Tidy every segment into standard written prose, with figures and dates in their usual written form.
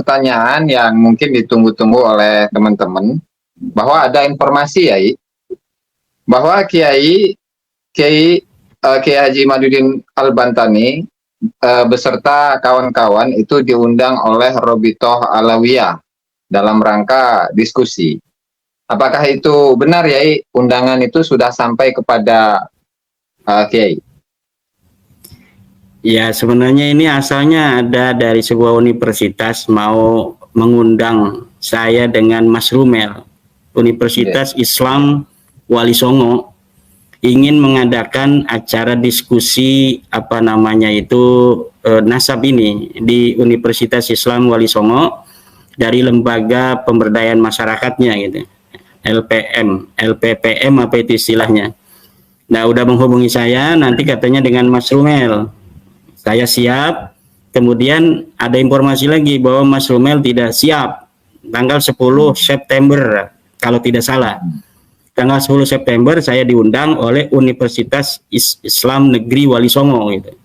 pertanyaan yang mungkin ditunggu-tunggu oleh teman-teman, bahwa ada informasi ya, bahwa Kiai Kiai Haji Imaduddin Al-Bantani beserta kawan-kawan itu diundang oleh Robitoh Alawiyah dalam rangka diskusi. Apakah itu benar ya, undangan itu sudah sampai kepada Kiai? Ya, sebenarnya ini asalnya ada dari sebuah universitas mau mengundang saya dengan Mas Rumel, Universitas Islam Wali Songo, ingin mengadakan acara diskusi nasab ini di Universitas Islam Wali Songo dari lembaga pemberdayaan masyarakatnya gitu. LPPM apa itu istilahnya. Nah, udah menghubungi saya, nanti katanya dengan Mas Rumel. Saya siap. Kemudian ada informasi lagi bahwa Mas Rumel tidak siap. Tanggal 10 September kalau tidak salah. Tanggal 10 September saya diundang oleh Universitas Islam Negeri Wali Songo gitu.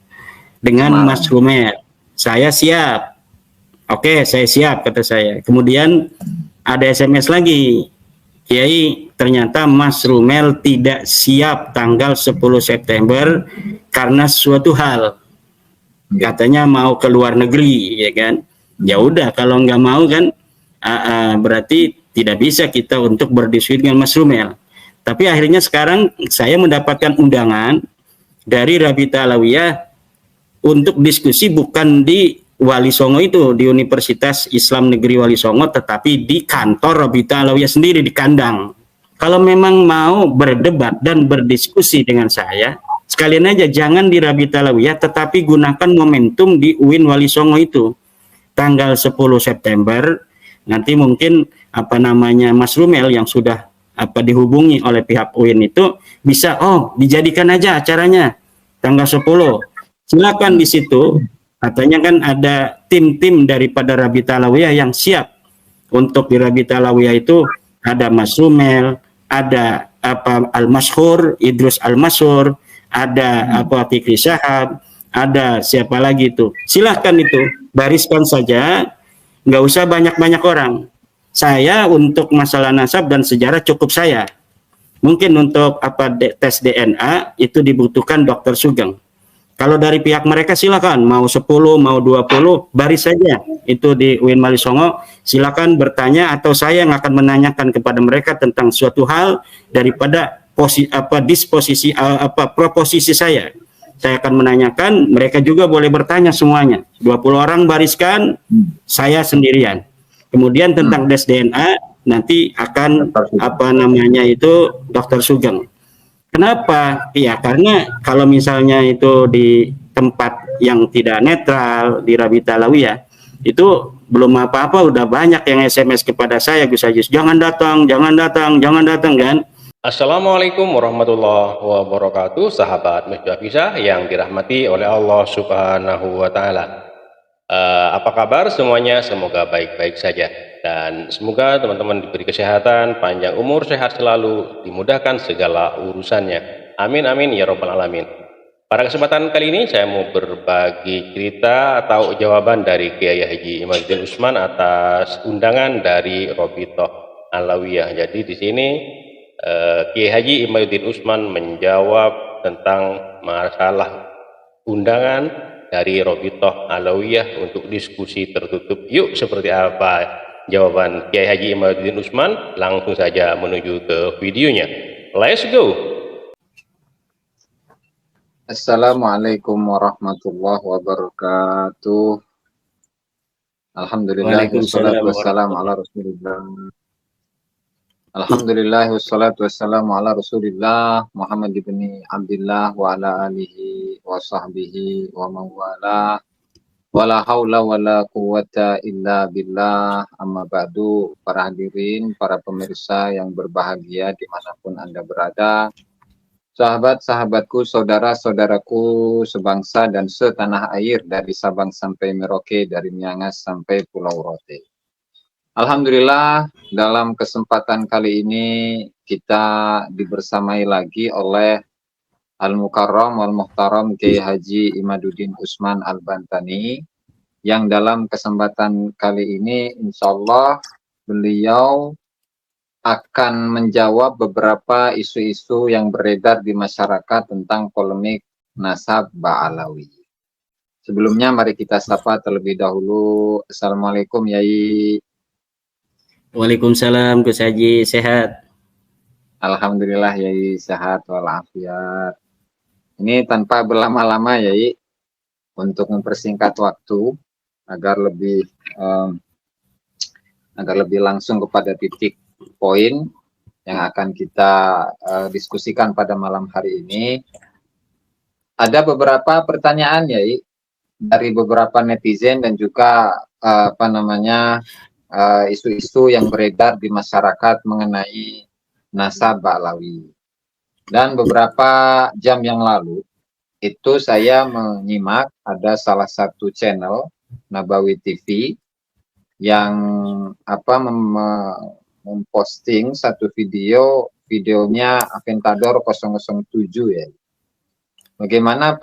Dengan Mas Rumel. Saya siap. Oke, saya siap kata saya. Kemudian ada SMS lagi. Kiai, ternyata Mas Rumel tidak siap tanggal 10 September karena suatu hal. Katanya mau ke luar negeri, ya kan? Ya udah, kalau nggak mau kan berarti tidak bisa kita untuk berdiskusi dengan Mas Rumel. Tapi akhirnya sekarang saya mendapatkan undangan dari Rabita Alawiyah untuk diskusi bukan di Wali Songo itu, di Universitas Islam Negeri Wali Songo, tetapi di kantor Rabita Alawiyah sendiri, di kandang. Kalau memang mau berdebat dan berdiskusi dengan saya, sekalian aja jangan di Rabita Alawiyah, tetapi gunakan momentum di UIN Wali Songo itu. Tanggal 10 September, nanti mungkin Mas Rumel yang sudah dihubungi oleh pihak UIN itu bisa, dijadikan aja acaranya tanggal 10. Silakan di situ. Katanya kan ada tim-tim daripada Rabita Alawiyah yang siap untuk di Rabita Alawiyah itu. Ada Mas Rumel, ada Al-Mashhur, Idrus Al-Mashhur, ada Fikri Syahab, ada siapa lagi itu. Silahkan itu, bariskan saja, nggak usah banyak-banyak orang. Saya untuk masalah nasab dan sejarah cukup saya. Mungkin untuk tes DNA itu dibutuhkan Dokter Sugeng. Kalau dari pihak mereka silakan, mau 10, mau 20, baris saja itu di UIN Wali Songo, silakan bertanya atau saya yang akan menanyakan kepada mereka tentang suatu hal daripada proposisi saya. Saya akan menanyakan, mereka juga boleh bertanya semuanya. 20 orang bariskan, saya sendirian. Kemudian tentang tes DNA nanti akan Dokter Sugeng. Kenapa? Ya karena kalau misalnya itu di tempat yang tidak netral di Rabita Alawiyah itu belum apa-apa udah banyak yang SMS kepada saya, Gus Ajis, jangan datang kan. Assalamualaikum warahmatullahi wabarakatuh, sahabat Misbah Kisah yang dirahmati oleh Allah Subhanahu wa Ta'ala. Apa kabar semuanya? Semoga baik-baik saja dan semoga teman-teman diberi kesehatan, panjang umur, sehat selalu, dimudahkan segala urusannya. Amin amin ya robbal alamin. Pada kesempatan kali ini saya mau berbagi cerita atau jawaban dari Kiai Haji Imaduddin Usman atas undangan dari Robitoh Alawiyah. Jadi di sini Kiai Haji Imaduddin Usman menjawab tentang masalah undangan dari Robitoh Alawiyah untuk diskusi tertutup. Yuk, seperti apa jawaban Kiai Haji Imaduddin Usman? Langsung saja menuju ke videonya. Let's go. Assalamualaikum warahmatullahi wabarakatuh. Alhamdulillah wassalatu wassalamu ala Rasulillah. Alhamdulillah wassalatu wassalamu ala Rasulillah Muhammad ibn Abdullah wa ala alihi wa sahbihi wa mawala wala haula wala quwata illa billah, amma ba'du. Para hadirin, para pemirsa yang berbahagia dimanapun Anda berada, sahabat-sahabatku, saudara-saudaraku sebangsa dan setanah air, dari Sabang sampai Merauke, dari Miangas sampai Pulau Rote. Alhamdulillah, dalam kesempatan kali ini kita dibersamai lagi oleh Al-Mukarram wal Muhtaram Kiai Haji Imaduddin Usman Al-Bantani yang dalam kesempatan kali ini insya Allah beliau akan menjawab beberapa isu-isu yang beredar di masyarakat tentang polemik nasab Ba'alawi. Sebelumnya mari kita sapa terlebih dahulu. Assalamualaikum Yai. Waalaikumsalam Gus Haji, sehat. Alhamdulillah Yai sehat walafiat. Ini tanpa berlama-lama Yai, untuk mempersingkat waktu agar lebih langsung kepada titik poin yang akan kita diskusikan pada malam hari ini. Ada beberapa pertanyaan Yai dari beberapa netizen dan juga isu-isu yang beredar di masyarakat mengenai nasab Ba'alawi. Dan beberapa jam yang lalu itu saya menyimak ada salah satu channel Nabawi TV yang memposting satu videonya Aventador 007 ya. Bagaimana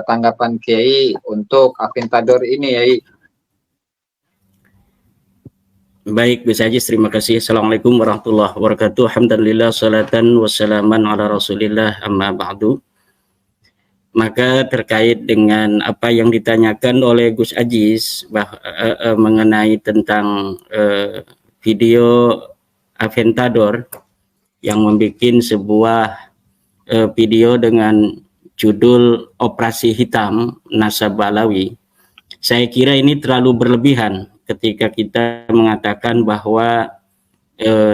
tanggapan Kiai untuk Aventador ini Yai? Baik Gus Haji, terima kasih. Assalamualaikum warahmatullahi wabarakatuh. Alhamdulillah salatan wassalaman ala rasulillah amma ba'du. Maka terkait dengan apa yang ditanyakan oleh Gus Aziz mengenai tentang video Aventador yang membuat sebuah video dengan judul Operasi Hitam Nasab Ba'alawi, saya kira ini terlalu berlebihan ketika kita mengatakan bahwa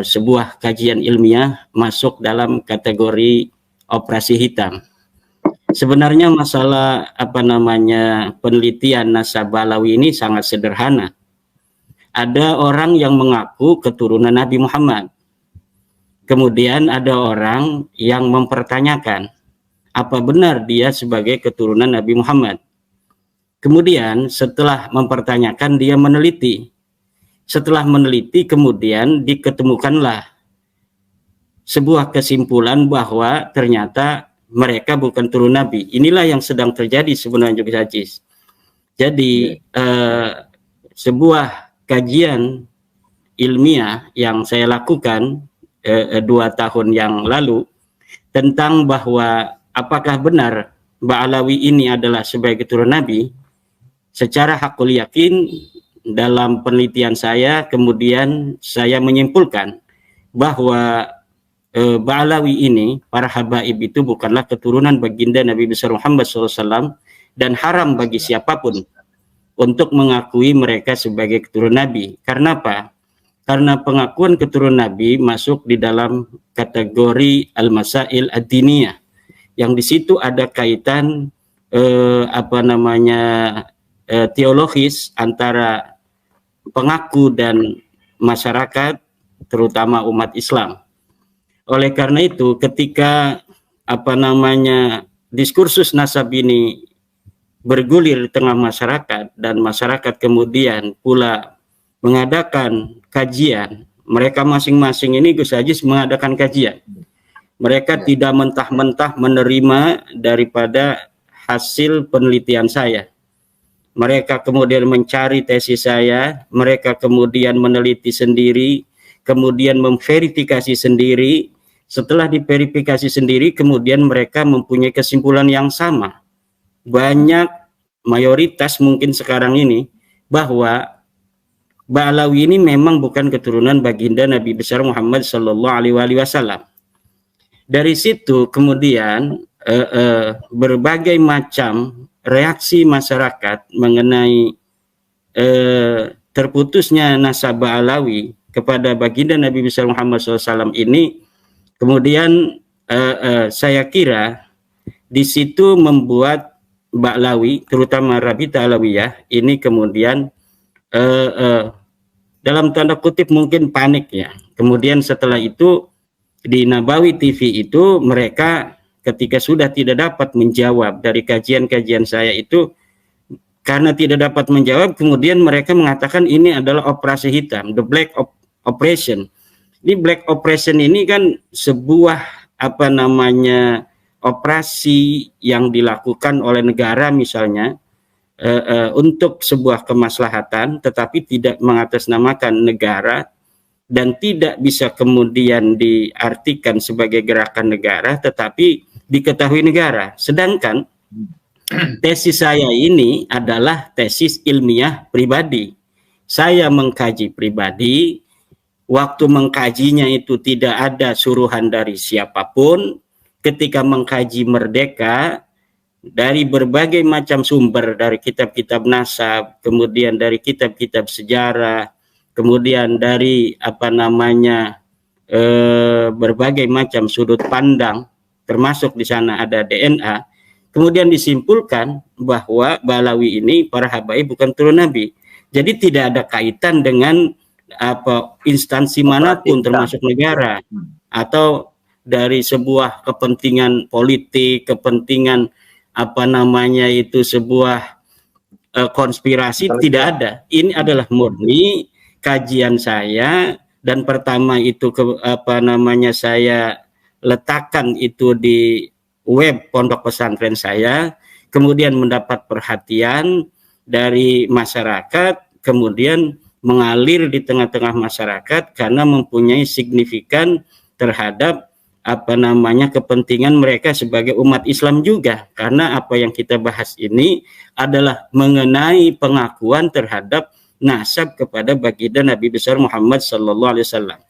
sebuah kajian ilmiah masuk dalam kategori operasi hitam. Sebenarnya masalah penelitian nasab Ba'alawi ini sangat sederhana. Ada orang yang mengaku keturunan Nabi Muhammad. Kemudian ada orang yang mempertanyakan apa benar dia sebagai keturunan Nabi Muhammad. Kemudian setelah mempertanyakan dia meneliti. Setelah meneliti kemudian diketemukanlah sebuah kesimpulan bahwa ternyata mereka bukan turun Nabi. Inilah yang sedang terjadi sebenarnya Gus Haji. Jadi sebuah kajian ilmiah yang saya lakukan 2 tahun yang lalu tentang bahwa apakah benar Ba'alawi ini adalah sebagai keturunan Nabi. Secara hakul yakin dalam penelitian saya kemudian saya menyimpulkan bahwa Ba'alawi ini, para habaib itu bukanlah keturunan baginda Nabi besar Muhammad SAW dan haram bagi siapapun untuk mengakui mereka sebagai keturunan Nabi. Karena apa? Karena pengakuan keturunan Nabi masuk di dalam kategori al-masail ad-diniyah, yang di situ ada kaitan teologis antara pengaku dan masyarakat, terutama umat Islam. Oleh karena itu, ketika diskursus nasab ini bergulir di tengah masyarakat dan masyarakat kemudian pula mengadakan kajian, mereka masing-masing ini Gus Haji mengadakan kajian. Mereka tidak mentah-mentah menerima daripada hasil penelitian saya. Mereka kemudian mencari tesis saya, mereka kemudian meneliti sendiri, kemudian memverifikasi sendiri. Setelah diverifikasi sendiri, kemudian mereka mempunyai kesimpulan yang sama. Banyak, mayoritas mungkin sekarang ini, bahwa Ba'alawi ini memang bukan keturunan baginda Nabi besar Muhammad SAW. Dari situ kemudian berbagai macam reaksi masyarakat mengenai terputusnya nasab Ba'alawi kepada baginda Nabi besar Muhammad SAW ini, kemudian saya kira di situ membuat Ba'alawi, terutama Rabita Alawiyah, ini kemudian dalam tanda kutip mungkin panik ya. Kemudian setelah itu di Nabawi TV itu mereka ketika sudah tidak dapat menjawab dari kajian-kajian saya itu, karena tidak dapat menjawab, kemudian mereka mengatakan ini adalah operasi hitam, the black operation. Ini black operation ini kan sebuah operasi yang dilakukan oleh negara misalnya untuk sebuah kemaslahatan, tetapi tidak mengatasnamakan negara dan tidak bisa kemudian diartikan sebagai gerakan negara, tetapi diketahui negara. Sedangkan tesis saya ini adalah tesis ilmiah pribadi. Saya mengkaji pribadi, waktu mengkajinya itu tidak ada suruhan dari siapapun. Ketika mengkaji Merdeka, dari berbagai macam sumber, dari kitab-kitab nasab, kemudian dari kitab-kitab sejarah, kemudian dari berbagai macam sudut pandang, termasuk di sana ada DNA, kemudian disimpulkan bahwa Balawi ini, para habaib, bukan turun Nabi. Jadi tidak ada kaitan dengan instansi manapun, termasuk negara, atau dari sebuah kepentingan politik, kepentingan sebuah konspirasi, tidak ada. Ini adalah murni kajian saya, dan pertama itu saya letakkan itu di web pondok pesantren saya, kemudian mendapat perhatian dari masyarakat, kemudian mengalir di tengah-tengah masyarakat karena mempunyai signifikan terhadap kepentingan mereka sebagai umat Islam juga. Karena apa yang kita bahas ini adalah mengenai pengakuan terhadap nasab kepada baginda Nabi besar Muhammad sallallahu alaihi wasallam.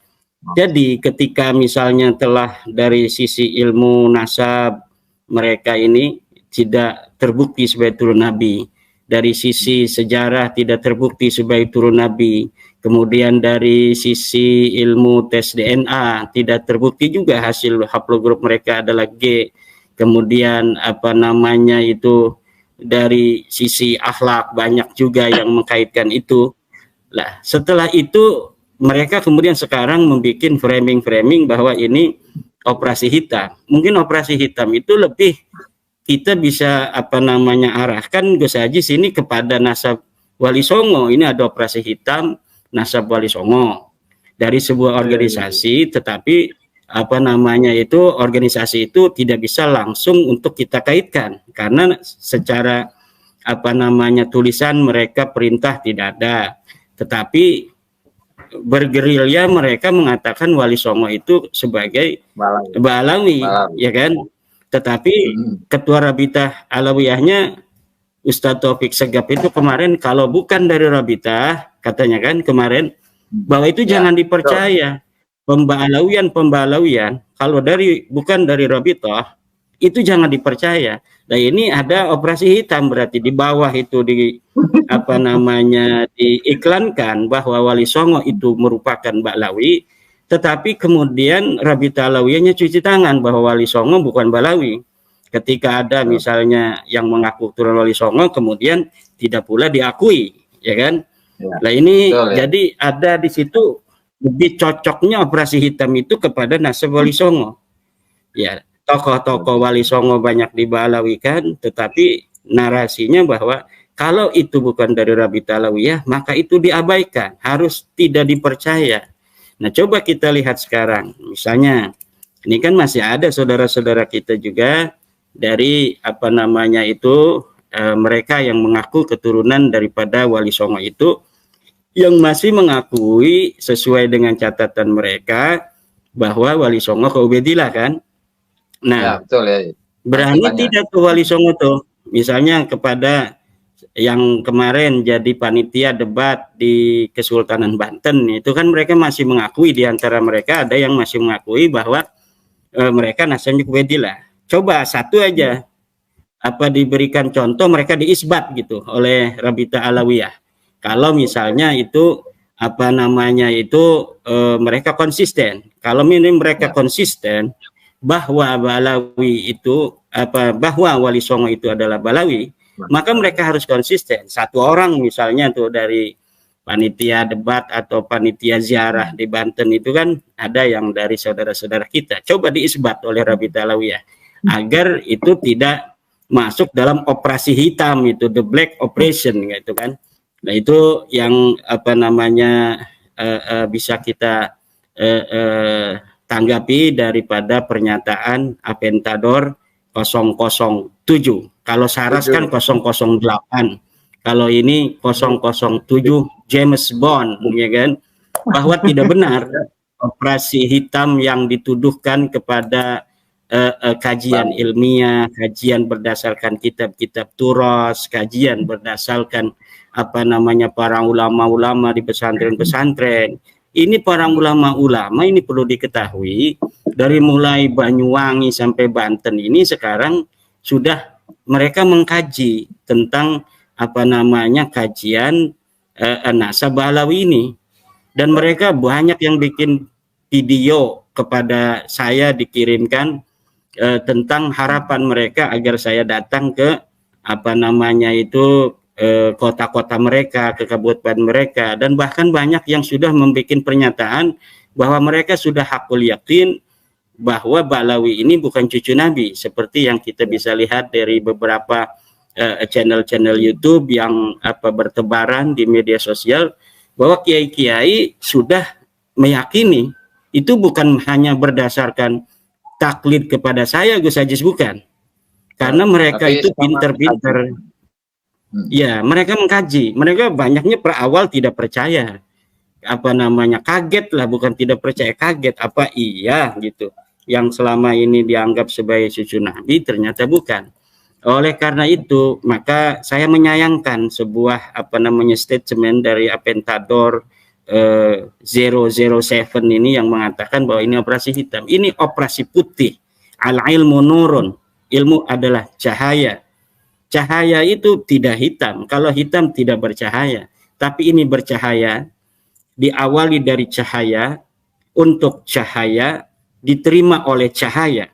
Jadi ketika misalnya telah dari sisi ilmu nasab mereka ini tidak terbukti sebagai turun Nabi, dari sisi sejarah tidak terbukti sebagai turun Nabi, kemudian dari sisi ilmu tes DNA tidak terbukti juga hasil haplogrup mereka adalah G, kemudian dari sisi akhlak banyak juga yang mengkaitkan itu. Lah, setelah itu mereka kemudian sekarang membuat framing bahwa ini operasi hitam. Mungkin operasi hitam itu lebih kita bisa arahkan Gus Haji sini kepada nasab Wali Songo. Ini ada operasi hitam nasab Wali Songo dari sebuah organisasi, tetapi organisasi itu tidak bisa langsung untuk kita kaitkan karena secara tulisan mereka perintah tidak ada, tetapi bergerilya mereka mengatakan Wali Songo itu sebagai Balawi. Ya kan? Tetapi ketua Rabitah Alawiyahnya Ustadz Taufik Segap itu kemarin, kalau bukan dari Rabitah, katanya kan kemarin, bahwa itu jangan dipercaya. Pembalawian kalau bukan dari Rabitah itu jangan dipercaya. Nah, ini ada operasi hitam, berarti di bawah itu diiklankan bahwa Wali Songo itu merupakan Balawi, tetapi kemudian Rabitah Alawiyahnya cuci tangan bahwa Wali Songo bukan Balawi. Ketika ada misalnya yang mengaku turun Wali Songo, kemudian tidak pula diakui, ya kan? Nah ini jadi ada di situ lebih cocoknya operasi hitam itu kepada nasab Wali Songo. Ya, tokoh-tokoh Wali Songo banyak dibalawikan, tetapi narasinya bahwa kalau itu bukan dari Rabitah Alawiyah, maka itu diabaikan, harus tidak dipercaya. Nah, coba kita lihat sekarang, misalnya ini kan masih ada saudara-saudara kita juga dari mereka yang mengaku keturunan daripada Wali Songo itu, yang masih mengakui sesuai dengan catatan mereka bahwa Wali Songo ke Ubedillah kan. Nah, ya, betul, ya. Berani tidak ke Wali Songo tuh, misalnya kepada yang kemarin jadi panitia debat di Kesultanan Banten, itu kan mereka masih mengakui, di antara mereka ada yang masih mengakui bahwa mereka nasabnya ke Ubedillah. Coba satu aja diberikan contoh mereka diisbat gitu oleh Rabitah Alawiyah. Kalau misalnya itu mereka konsisten. Kalau mereka konsisten bahwa Balawi itu bahwa Wali Songo itu adalah Balawi, maka mereka harus konsisten. Satu orang misalnya tuh dari panitia debat atau panitia ziarah di Banten itu kan ada yang dari saudara-saudara kita. Coba diisbat oleh Rabitah Alawiyah agar itu tidak masuk dalam operasi hitam itu, the black operation gitu kan. Nah, itu yang bisa kita tanggapi daripada pernyataan Aventador 007. Kalau Saras kan 008. kalau ini 007 James Bond, ya kan, bahwa tidak benar operasi hitam yang dituduhkan kepada kajian ilmiah, kajian berdasarkan kitab-kitab turos, kajian berdasarkan para ulama-ulama di pesantren-pesantren. Ini para ulama-ulama ini perlu diketahui, dari mulai Banyuwangi sampai Banten ini sekarang sudah mereka mengkaji tentang kajian nasab Alawi ini, dan mereka banyak yang bikin video kepada saya, dikirimkan tentang harapan mereka agar saya datang ke kota-kota mereka, ke kabupaten mereka, dan bahkan banyak yang sudah membuat pernyataan bahwa mereka sudah hakul yakin bahwa Ba'alawi ini bukan cucu Nabi, seperti yang kita bisa lihat dari beberapa channel-channel YouTube yang bertebaran di media sosial, bahwa kiai-kiai sudah meyakini itu bukan hanya berdasarkan taklid kepada saya, Gus Ajis, bukan, karena mereka itu pinter-pinter. Ya, mereka mengkaji, mereka banyaknya awal tidak percaya, kaget lah, bukan tidak percaya, kaget, iya gitu, yang selama ini dianggap sebagai cucu Nabi ternyata bukan. Oleh karena itu, maka saya menyayangkan sebuah statement dari Aventador 007 ini yang mengatakan bahwa ini operasi hitam. Ini operasi putih. Al-ilmu nurun. Ilmu adalah cahaya. Cahaya itu tidak hitam. Kalau hitam tidak bercahaya. Tapi ini bercahaya, diawali dari cahaya, untuk cahaya, diterima oleh cahaya.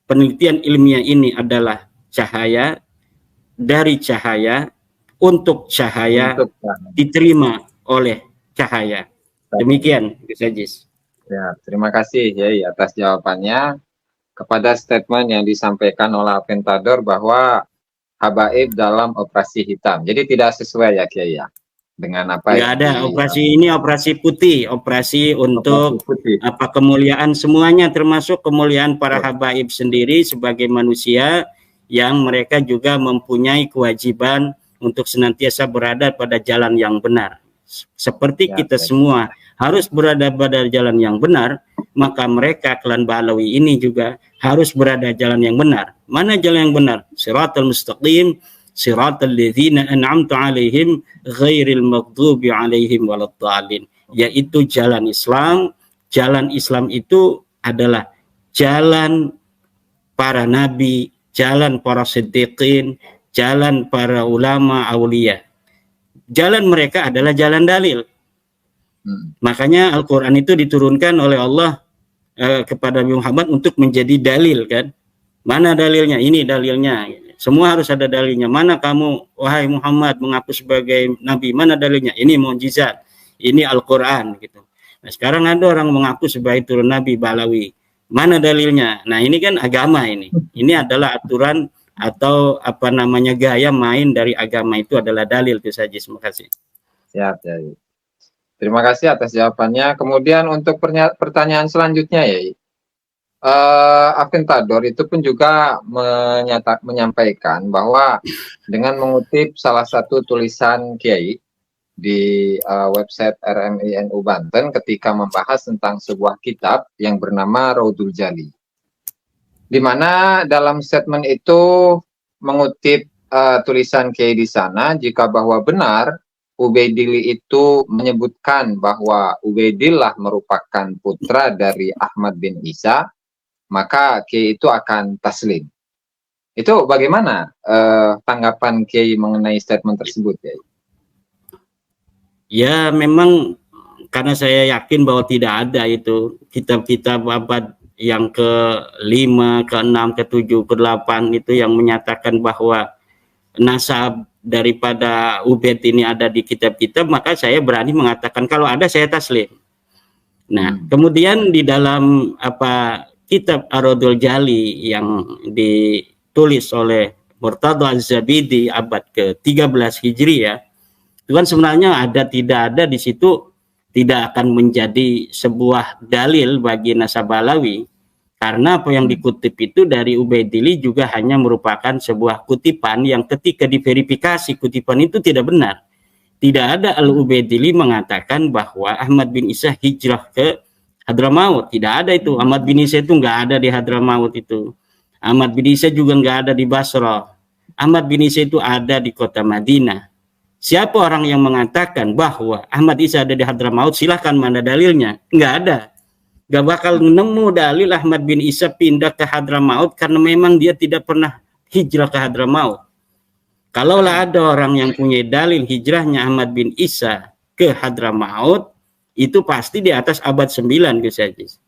Penelitian ilmiah ini adalah cahaya, dari cahaya, untuk cahaya, diterima oleh cahaya. Demikian, Gus Ajis. Ya, terima kasih ya atas jawabannya kepada statement yang disampaikan oleh Aventador bahwa habaib dalam operasi hitam. Jadi tidak sesuai ya Kiai ya dengan apa yang ada operasi ini, operasi putih, operasi untuk kemuliaan semuanya, termasuk kemuliaan para habaib sendiri sebagai manusia yang mereka juga mempunyai kewajiban untuk senantiasa berada pada jalan yang benar. Seperti kita semua harus berada pada jalan yang benar, maka mereka klan Ba'alawi ini juga harus berada jalan yang benar. Mana jalan yang benar? Siratal mustaqim, siratal ladzina an'amta 'alaihim ghairil maghdubi 'alaihim waladdallin. Yaitu jalan Islam. Jalan Islam itu adalah jalan para nabi, jalan para siddiqin, jalan para ulama aulia. Jalan mereka adalah jalan dalil. Makanya Al-Quran itu diturunkan oleh Allah kepada Nabi Muhammad untuk menjadi dalil, kan? Mana dalilnya? Ini dalilnya. Semua harus ada dalilnya. Mana kamu, wahai Muhammad, mengaku sebagai Nabi? Mana dalilnya? Ini mukjizat. Ini Al-Quran, gitu. Nah, sekarang ada orang mengaku sebagai turun Nabi Ba'alawi. Mana dalilnya? Nah, ini kan agama ini. Ini adalah aturan atau gaya main dari agama, itu adalah dalil itu saja. Terima kasih. Siap, ya. Terima kasih atas jawabannya. Kemudian untuk pertanyaan selanjutnya ya, Aventador itu pun juga menyampaikan bahwa dengan mengutip salah satu tulisan Kiai di website RMINU Banten ketika membahas tentang sebuah kitab yang bernama Raudul Jali, di mana dalam statement itu mengutip tulisan Kiai di sana, jika bahwa benar Ubaidillah itu menyebutkan bahwa Ubaidillah merupakan putra dari Ahmad bin Isa, maka Kiai itu akan taslim. Itu bagaimana tanggapan Kiai mengenai statement tersebut, Kiai? Ya, memang karena saya yakin bahwa tidak ada itu kitab-kitab abad yang ke-5, ke-6, ke-7, ke-8 itu yang menyatakan bahwa nasab daripada Ubaid ini ada di kitab-kitab, maka saya berani mengatakan kalau ada saya taslim. Nah, kemudian di dalam kitab Ar-Raudul Jali yang ditulis oleh Murtada Az-Zabidi abad ke-13 Hijriah, itu kan sebenarnya tidak ada di situ, tidak akan menjadi sebuah dalil bagi nasab Ba'alawi, Karena apa yang dikutip itu dari Ubaidillah juga hanya merupakan sebuah kutipan yang ketika diverifikasi kutipan itu tidak benar. Tidak ada Al-Ubaidillah mengatakan bahwa Ahmad bin Isa hijrah ke Hadramaut. Tidak ada itu. Ahmad bin Isa itu nggak ada di Hadramaut itu. Ahmad bin Isa juga nggak ada di Basra. Ahmad bin Isa itu ada di kota Madinah. Siapa orang yang mengatakan bahwa Ahmad Isa ada di Hadramaut? Silahkan, mana dalilnya? Nggak ada. Nggak bakal nemu dalil Ahmad bin Isa pindah ke Hadramaut karena memang dia tidak pernah hijrah ke Hadramaut. Kalaulah ada orang yang punya dalil hijrahnya Ahmad bin Isa ke Hadramaut, itu pasti di atas abad 9, Gus Ajis.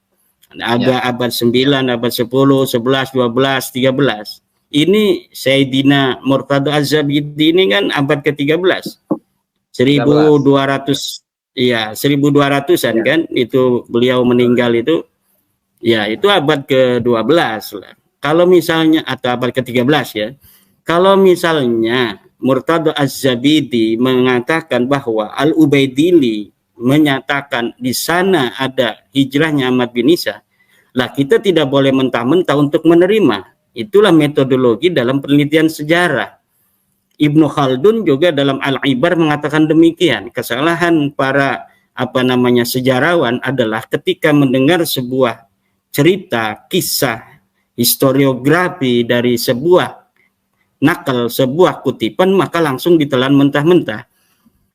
Ada abad 9, abad 10, 11, 12, 13. Ini Sayyidina Murtado Az-Zabidi ini kan abad ke-13. 1200, ya 1200-an ya. Kan itu beliau meninggal itu. Ya, itu abad ke-12 lah. Kalau misalnya atau abad ke-13 ya. Kalau misalnya Murtado Az-Zabidi mengatakan bahwa Al-Ubaidillah menyatakan di sana ada hijrahnya Ahmad bin Isa, lah kita tidak boleh mentah-mentah untuk menerima. Itulah metodologi dalam penelitian sejarah. Ibnu Khaldun juga dalam Al-Ibar mengatakan demikian. Kesalahan para sejarawan adalah ketika mendengar sebuah cerita, kisah, historiografi dari sebuah nakal, sebuah kutipan, maka langsung ditelan mentah-mentah.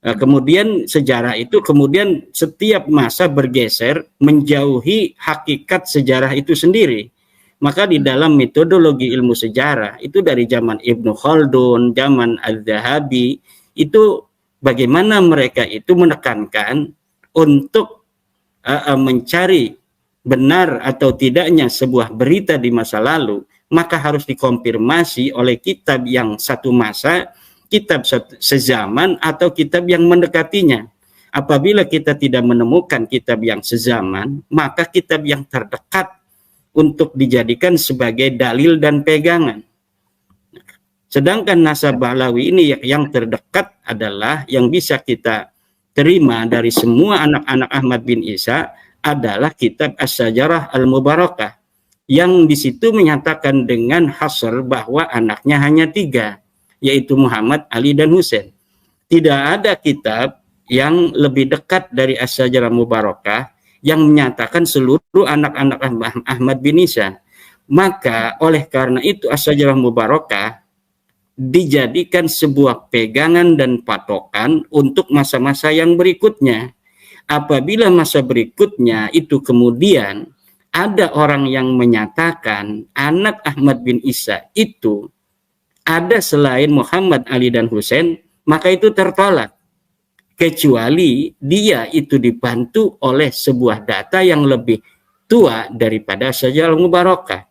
Kemudian sejarah itu kemudian setiap masa bergeser menjauhi hakikat sejarah itu sendiri. Maka di dalam metodologi ilmu sejarah itu dari zaman Ibnu Khaldun, zaman Al-Zahabi, itu bagaimana mereka itu menekankan untuk mencari benar atau tidaknya sebuah berita di masa lalu, maka harus dikonfirmasi oleh kitab yang satu masa, kitab sezaman, atau kitab yang mendekatinya. Apabila kita tidak menemukan kitab yang sezaman, maka kitab yang terdekat untuk dijadikan sebagai dalil dan pegangan. Sedangkan nasab Bahlawi ini yang terdekat adalah yang bisa kita terima dari semua anak-anak Ahmad bin Isa adalah kitab As-Sajarah Al-Mubarakah, yang di situ menyatakan dengan hasr bahwa anaknya hanya 3, yaitu Muhammad, Ali, dan Husain. Tidak ada kitab yang lebih dekat dari As-Sajarah Mubarakah yang menyatakan seluruh anak-anak Ahmad bin Isa. Maka oleh karena itu As-Sajarah Mubarakah dijadikan sebuah pegangan dan patokan untuk masa-masa yang berikutnya. Apabila masa berikutnya itu kemudian ada orang yang menyatakan anak Ahmad bin Isa itu ada selain Muhammad, Ali, dan Husain, maka itu tertolak. Kecuali dia itu dibantu oleh sebuah data yang lebih tua daripada Sajarah Mubarakah.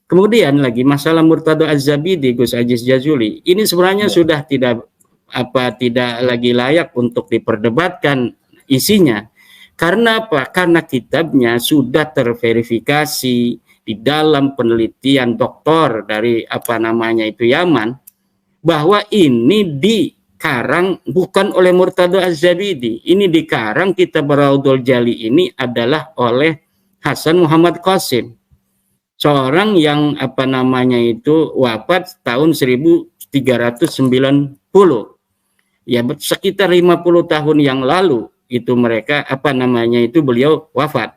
Kemudian lagi masalah Murtado Az-Zabidi, Gus Aziz Jazuli, ini sebenarnya sudah tidak lagi layak untuk diperdebatkan isinya. Karena apa? Karena kitabnya sudah terverifikasi di dalam penelitian doktor dari Yaman, bahwa ini dikarang bukan oleh Murtado Az-Zabidi. Ini dikarang kitab Raudhul Jali ini adalah oleh Hasan Muhammad Qasim, seorang yang wafat tahun 1390. Ya, sekitar 50 tahun yang lalu itu mereka beliau wafat.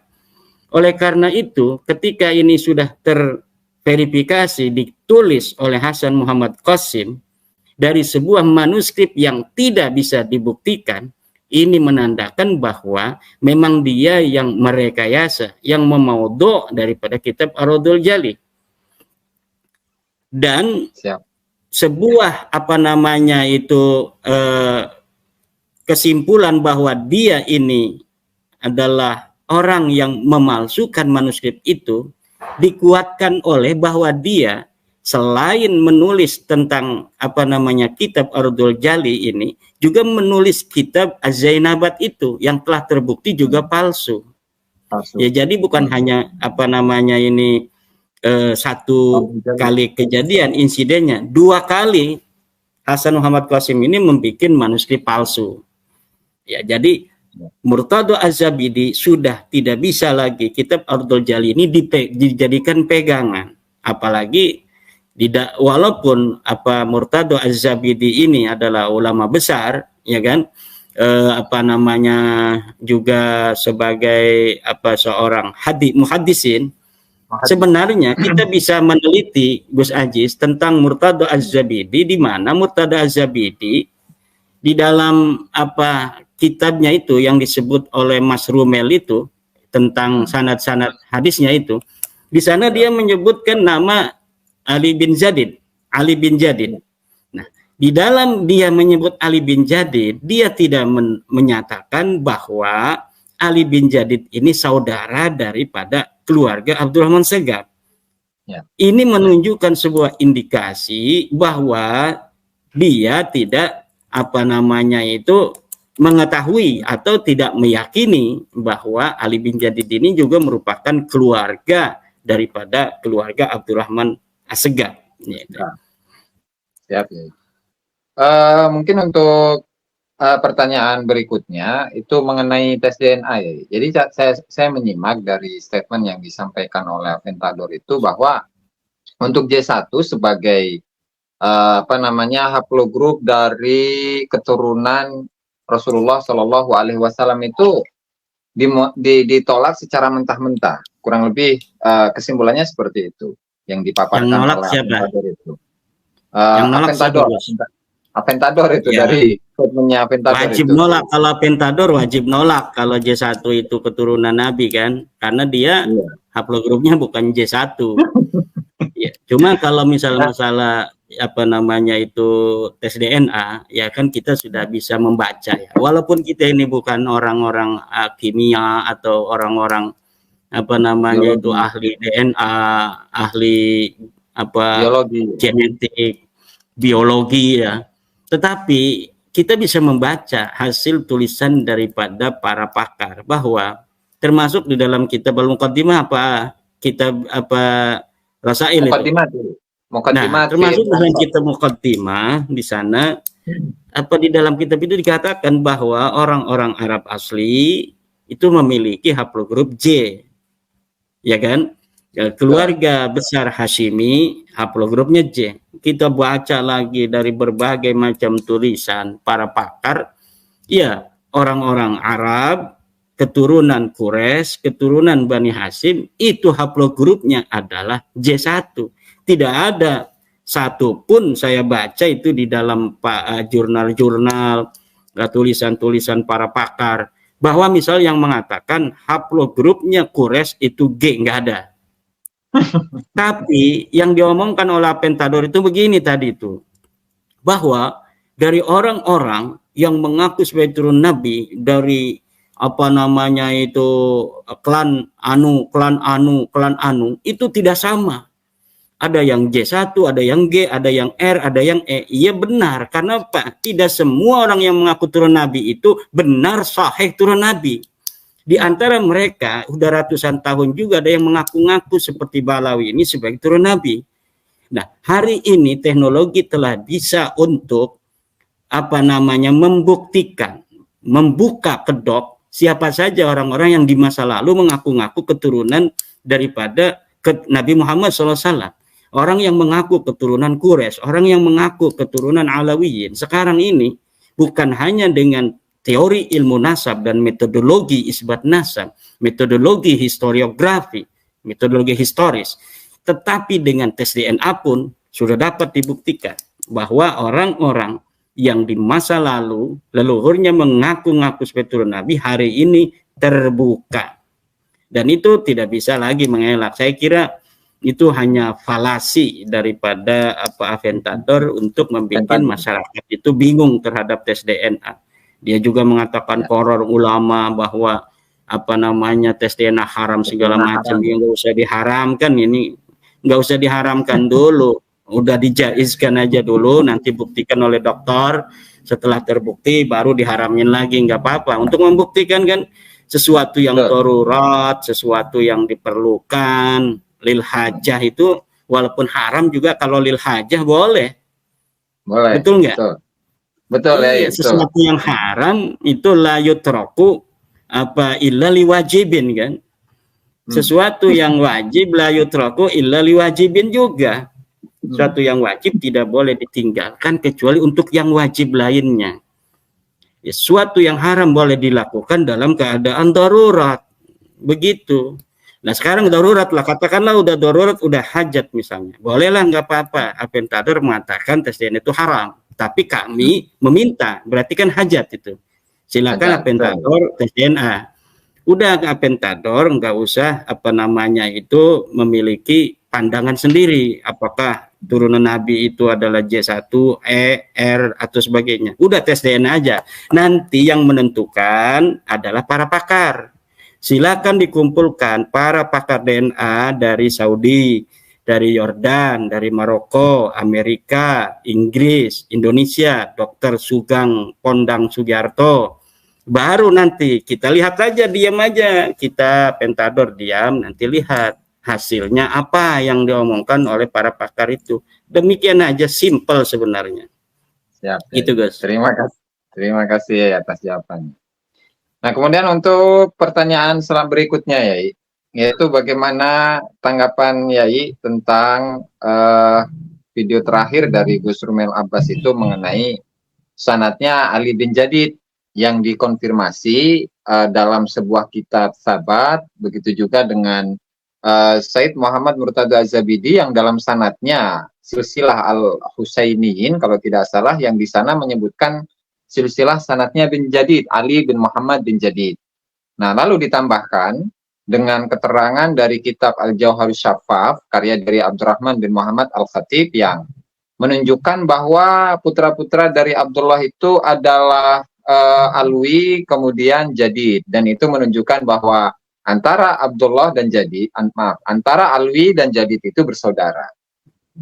Oleh karena itu, ketika ini sudah terverifikasi ditulis oleh Hasan Muhammad Qasim dari sebuah manuskrip yang tidak bisa dibuktikan, ini menandakan bahwa memang dia yang merekayasa, yang memaudhu daripada kitab Ar-Raudhul Jali. Dan sebuah kesimpulan bahwa dia ini adalah orang yang memalsukan manuskrip itu dikuatkan oleh bahwa dia selain menulis tentang kitab Ar-Raudhul Jali ini, juga menulis kitab Az-Zainabat itu yang telah terbukti juga palsu. Ya, jadi bukan hanya satu kali kejadian insidennya, 2 kali Hasan Muhammad Qasim ini membuat manuskrip palsu. Ya, jadi Murtado Az-Zabidi sudah tidak bisa lagi kitab Ardul Jali ini dijadikan pegangan, apalagi walaupun Murtado Az-Zabidi ini adalah ulama besar, ya kan, juga sebagai seorang muhaddisin. Sebenarnya kita bisa meneliti, Gus Aziz, tentang Murtado Az-Zabidi, di mana Murtado Az-Zabidi di dalam kitabnya itu yang disebut oleh Mas Rumel itu tentang sanad-sanad hadisnya itu, di sana dia menyebutkan nama Ali bin Jadid. Nah, di dalam dia menyebut Ali bin Jadid, dia tidak menyatakan bahwa Ali bin Jadid ini saudara daripada keluarga Abdurrahman Segaf. Ya. Ini menunjukkan sebuah indikasi bahwa dia tidak mengetahui atau tidak meyakini bahwa Ali bin Jadid ini juga merupakan keluarga daripada keluarga Abdurrahman As-Segaf. Ya. Siap. Mungkin untuk pertanyaan berikutnya itu mengenai tes DNA ya. Jadi saya menyimak dari statement yang disampaikan oleh Aventador itu bahwa untuk J1 sebagai haplogrup dari keturunan Rasulullah Shallallahu Alaihi Wasallam itu ditolak secara mentah-mentah. Kurang lebih kesimpulannya seperti itu yang dipaparkan oleh Aventador itu. Aventador itu ya. Dari statementnya Aventador wajib itu. Nolak kalau Aventador wajib nolak kalau J1 itu keturunan Nabi kan, karena dia haplogrupnya bukan J1. Ya, cuma kalau misalnya masalah itu tes DNA, ya kan kita sudah bisa membaca ya. Walaupun kita ini bukan orang-orang kimia atau orang-orang itu ahli DNA, ahli genetik, biologi ya. Tetapi kita bisa membaca hasil tulisan daripada para pakar bahwa termasuk di dalam kitab Al-Muqaddimah kitab Rasail itu. Nah, termasuk dalam kitab Muqaddimah di sana di dalam kitab itu dikatakan bahwa orang-orang Arab asli itu memiliki haplogrup J. Ya kan? Keluarga besar Hashimi haplogrupnya J. Kita baca lagi dari berbagai macam tulisan para pakar, ya orang-orang Arab keturunan Quraisy, keturunan Bani Hashim itu haplogrupnya adalah J1. Tidak ada satupun saya baca itu di dalam jurnal-jurnal, tulisan-tulisan para pakar bahwa misal yang mengatakan haplogrupnya Quraisy itu G, nggak ada. Tapi yang diomongkan oleh Aventador itu begini tadi itu, bahwa dari orang-orang yang mengaku sebagai turun Nabi dari klan anu itu tidak sama. Ada yang J1, ada yang G, ada yang R, ada yang E. Iya benar, karena tidak semua orang yang mengaku turun Nabi itu benar sahih turun Nabi. Di antara mereka sudah ratusan tahun juga ada yang mengaku-ngaku seperti Balawi ini sebagai turun Nabi. Nah, hari ini teknologi telah bisa untuk membuktikan, membuka kedok siapa saja orang-orang yang di masa lalu mengaku-ngaku keturunan daripada Nabi Muhammad SAW. Orang yang mengaku keturunan Quraisy, orang yang mengaku keturunan Alawiyin. Sekarang ini bukan hanya dengan teori ilmu nasab dan metodologi isbat nasab, metodologi historiografi, metodologi historis, tetapi dengan tes DNA pun sudah dapat dibuktikan bahwa orang-orang yang di masa lalu leluhurnya mengaku-ngaku sebagai turun Nabi hari ini terbuka, dan itu tidak bisa lagi mengelak. Saya kira itu hanya falasi daripada Aventador untuk membuat masyarakat itu bingung terhadap tes DNA. Dia juga mengatakan koror ulama bahwa tes DNA haram segala macam, yang nggak usah diharamkan. Ini nggak usah diharamkan dulu, udah dijaizkan aja dulu, nanti buktikan oleh dokter, setelah terbukti baru diharamin lagi, nggak apa-apa. Untuk membuktikan kan sesuatu yang darurat, sesuatu yang diperlukan lil hajah itu, walaupun haram juga kalau lil hajah boleh. Boleh. Betul nggak? Betul ya, Iya, betul. sesuatu yang haram itu la yutraku apa illa liwajibin kan. Sesuatu yang wajib la yutraku illa liwajibin juga. Sesuatu yang wajib tidak boleh ditinggalkan kecuali untuk yang wajib lainnya. Ya, sesuatu yang haram boleh dilakukan dalam keadaan darurat. Begitu. Nah sekarang darurat lah, katakanlah udah darurat, udah hajat misalnya. Bolehlah, nggak apa-apa. Apentador mengatakan tes DNA itu haram. Tapi kami meminta, berarti kan hajat itu. Silakan Hajat, apentador tes DNA. Udah apentador nggak usah apa namanya itu memiliki pandangan sendiri. Apakah turunan Nabi itu adalah J1, E, R, atau sebagainya. Udah tes DNA aja. Nanti yang menentukan adalah para pakar. Silakan dikumpulkan para pakar DNA dari Saudi, dari Yordan, dari Maroko, Amerika, Inggris, Indonesia, Dr. Sugeng Pondang Sugiarto. Baru nanti kita lihat aja, diam aja. Kita pentador diam, nanti lihat hasilnya apa yang diomongkan oleh para pakar itu. Demikian aja, simple sebenarnya. Siap. Gitu, Gus. Terima kasih ya atas jawabannya. Nah, kemudian untuk pertanyaan berikutnya Yai, yaitu bagaimana tanggapan Yai tentang video terakhir dari Gus Rumel Abbas itu mengenai sanadnya Ali bin Jadid yang dikonfirmasi dalam sebuah kitab Sabat, begitu juga dengan Said Muhammad Murtada Az-Zabidi yang dalam sanadnya silsilah Al-Husainiyin kalau tidak salah, yang di sana menyebutkan silsilah sanadnya bin Jadid, Ali bin Muhammad bin Jadid. Nah, lalu ditambahkan dengan keterangan dari kitab Al-Jauharus Syafaf, karya dari Abdurrahman bin Muhammad Al-Khatib, yang menunjukkan bahwa putra-putra dari Abdullah itu adalah Alwi, kemudian Jadid. Dan itu menunjukkan bahwa antara Abdullah dan Jadid, antara Alwi dan Jadid itu bersaudara.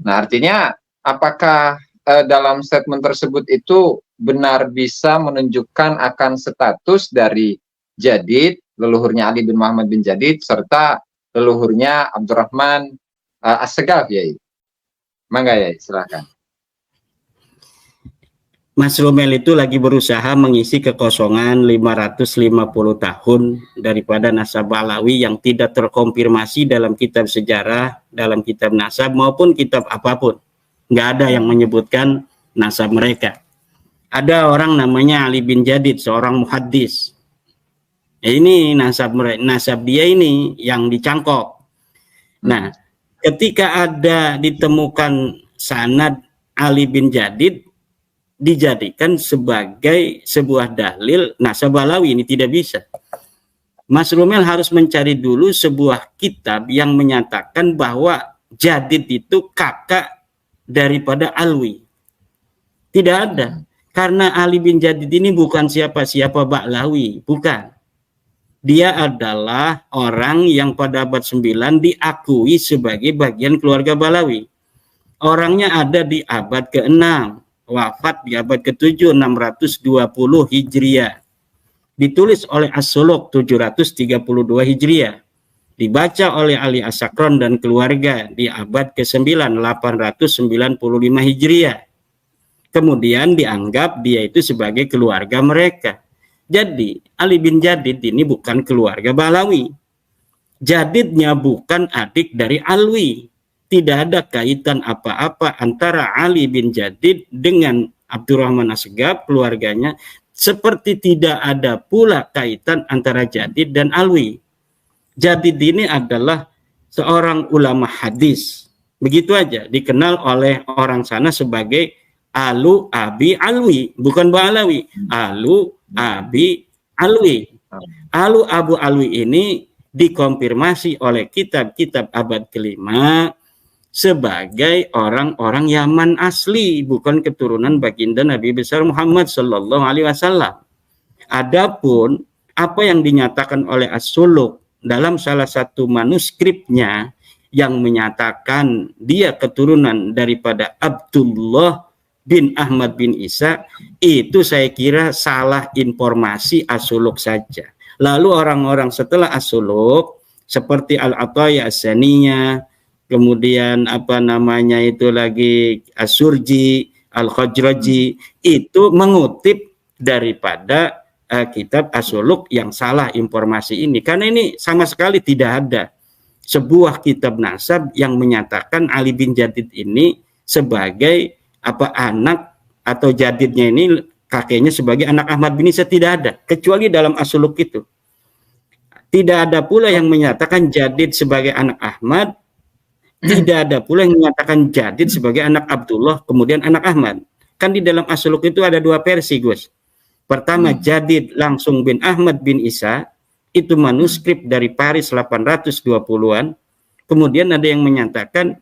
Nah, artinya apakah dalam statement tersebut itu benar bisa menunjukkan akan status dari Jadid, leluhurnya Ali bin Muhammad bin Jadid, serta leluhurnya Abdurrahman As-Segaf, Yai? Mangga, Yai, silakan. Mas Rumel itu lagi berusaha mengisi kekosongan 550 tahun daripada nasab Alawi yang tidak terkonfirmasi dalam kitab sejarah, dalam kitab nasab maupun kitab apapun. Nggak ada yang menyebutkan nasab mereka. Ada orang namanya Ali bin Jadid, seorang muhaddis. Ini nasab dia ini yang dicangkok. Nah, ketika ada ditemukan sanad Ali bin Jadid, dijadikan sebagai sebuah dalil nasab Alawi, ini tidak bisa. Mas Rumel harus mencari dulu sebuah kitab yang menyatakan bahwa Jadid itu kakak daripada Alwi. Tidak ada. Karena Ali bin Jadid ini bukan siapa-siapa Ba'lawi, bukan. Dia adalah orang yang pada abad 9 diakui sebagai bagian keluarga Ba'lawi. Orangnya ada di abad ke-6, wafat di abad ke-7, 620 Hijriah. Ditulis oleh As-Suluk 732 Hijriah. Dibaca oleh Ali As-Sakron dan keluarga di abad ke-9, 895 Hijriah. Kemudian dianggap dia itu sebagai keluarga mereka. Jadi Ali bin Jadid ini bukan keluarga Ba'lawi. Jadidnya bukan adik dari Alwi. Tidak ada kaitan apa-apa antara Ali bin Jadid dengan Abdurrahman As-Segaf, keluarganya. Seperti tidak ada pula kaitan antara Jadid dan Alwi. Jadid ini adalah seorang ulama hadis. Begitu aja, dikenal oleh orang sana sebagai Alu Abi Alwi, bukan Ba'lawi. Alu Abi Alwi. Alu Abu Alwi ini dikonfirmasi oleh kitab-kitab abad ke-5 sebagai orang-orang Yaman asli, bukan keturunan baginda Nabi besar Muhammad sallallahu alaihi wasallam. Adapun apa yang dinyatakan oleh As-Suluk dalam salah satu manuskripnya yang menyatakan dia keturunan daripada Abdullah bin Ahmad bin Isa, itu saya kira salah informasi As-Suluk saja. Lalu orang-orang setelah As-Suluk seperti Al-Ataya As-Saniyah, kemudian apa namanya itu lagi As-Surji, Al-Khajraji itu mengutip daripada kitab As-Suluk yang salah informasi ini, karena ini sama sekali tidak ada sebuah kitab nasab yang menyatakan Ali bin Jadid ini sebagai anak atau jadidnya ini kakeknya sebagai anak Ahmad bin Isa, tidak ada kecuali dalam As-Suluk itu. Tidak ada pula yang menyatakan Jadid sebagai anak Ahmad, tidak ada pula yang menyatakan Jadid sebagai anak Abdullah kemudian anak Ahmad. Kan di dalam As-Suluk itu ada dua versi, Gus. Pertama, Jadid langsung bin Ahmad bin Isa, itu manuskrip dari Paris 820-an. Kemudian ada yang menyatakan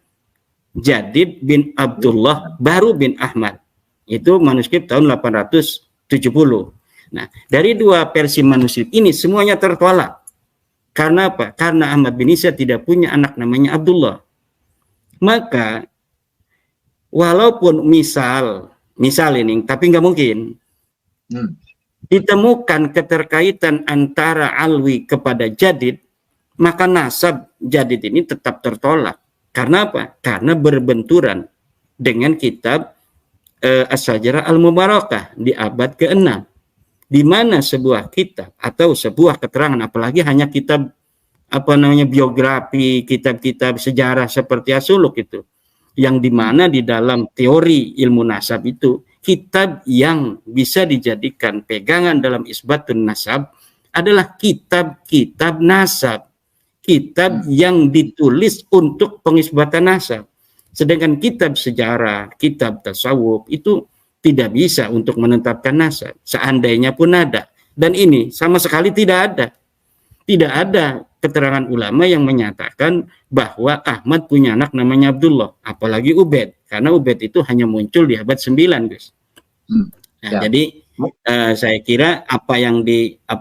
Jadid bin Abdullah baru bin Ahmad, itu manuskrip tahun 870. Nah, dari dua versi manuskrip ini semuanya tertolak. Karena apa? Karena Ahmad bin Isa tidak punya anak namanya Abdullah. Maka walaupun misal ini, tapi nggak mungkin ditemukan keterkaitan antara Alwi kepada Jadid, maka nasab Jadid ini tetap tertolak. Karena apa? Karena berbenturan dengan kitab As-Syajarah Al-Mubarakah di abad ke-6, di mana sebuah kitab atau sebuah keterangan, apalagi hanya kitab biografi, kitab-kitab sejarah seperti As-Suluk itu, yang dimana di dalam teori ilmu nasab itu kitab yang bisa dijadikan pegangan dalam isbatun nasab adalah kitab-kitab nasab, kitab yang ditulis untuk pengisbatan nasab. Sedangkan kitab sejarah, kitab tasawuf itu tidak bisa untuk menetapkan nasab, seandainya pun ada. Dan ini sama sekali tidak ada. Tidak ada keterangan ulama yang menyatakan bahwa Ahmad punya anak namanya Abdullah, apalagi Ubaid, karena Ubaid itu hanya muncul di abad 9, guys. Nah, jadi saya kira apa yang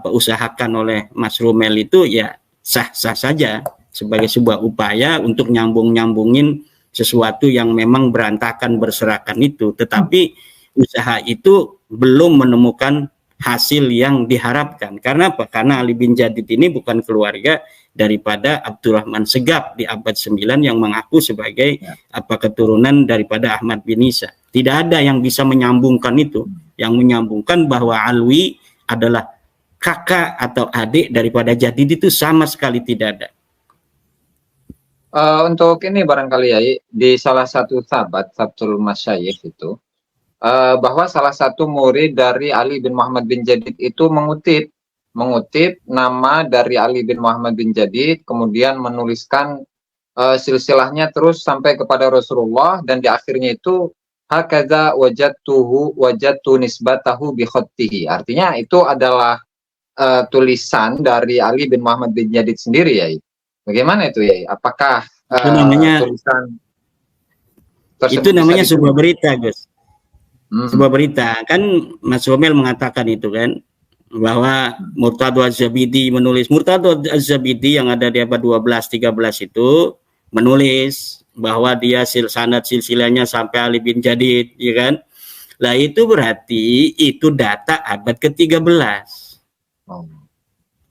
usahakan oleh Mas Rumel itu ya sah-sah saja sebagai sebuah upaya untuk nyambungin sesuatu yang memang berantakan berserakan itu, tetapi usaha itu belum menemukan hasil yang diharapkan. Karena apa? Karena Ali bin Jadid ini bukan keluarga daripada Abdurrahman Segaf di abad 9 yang mengaku sebagai keturunan daripada Ahmad bin Isa. Tidak ada yang bisa menyambungkan itu. Yang menyambungkan bahwa Alwi adalah kakak atau adik daripada Jadid itu sama sekali tidak ada. Untuk ini barangkali ya, di salah satu sahabat Sabtul Masyayikh itu, bahwa salah satu murid dari Ali bin Muhammad bin Jadid itu mengutip nama dari Ali bin Muhammad bin Jadid, kemudian menuliskan silsilahnya terus sampai kepada Rasulullah, dan di akhirnya itu hakadza wajadtu nisbatahu bi khattihi. Artinya itu adalah tulisan dari Ali bin Muhammad bin Jadid sendiri ya. Bagaimana itu ya? Apakah itu namanya tulisan itu namanya sebuah berita, Gus. Sebuah berita. Kan Mas Romel mengatakan itu kan, bahwa Murtado Az-Zabidi menulis, Murtado Az-Zabidi yang ada di abad 12-13 itu menulis bahwa dia silsilahnya sampai Ali bin Jadid, ya kan? Lah itu berarti itu data abad ke-13.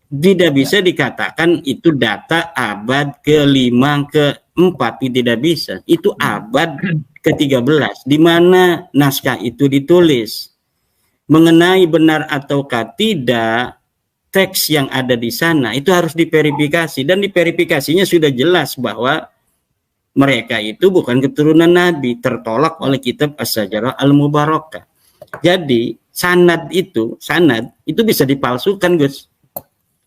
Tidak bisa dikatakan itu data abad ke-5, ke-4, tidak bisa. Itu abad ke-13 di mana naskah itu ditulis. Mengenai benar ataukah tidak teks yang ada di sana itu harus diverifikasi, dan diverifikasinya sudah jelas bahwa mereka itu bukan keturunan Nabi, tertolak oleh kitab As-Syajarah Al-Mubarakah. Jadi sanad itu bisa dipalsukan, Gus.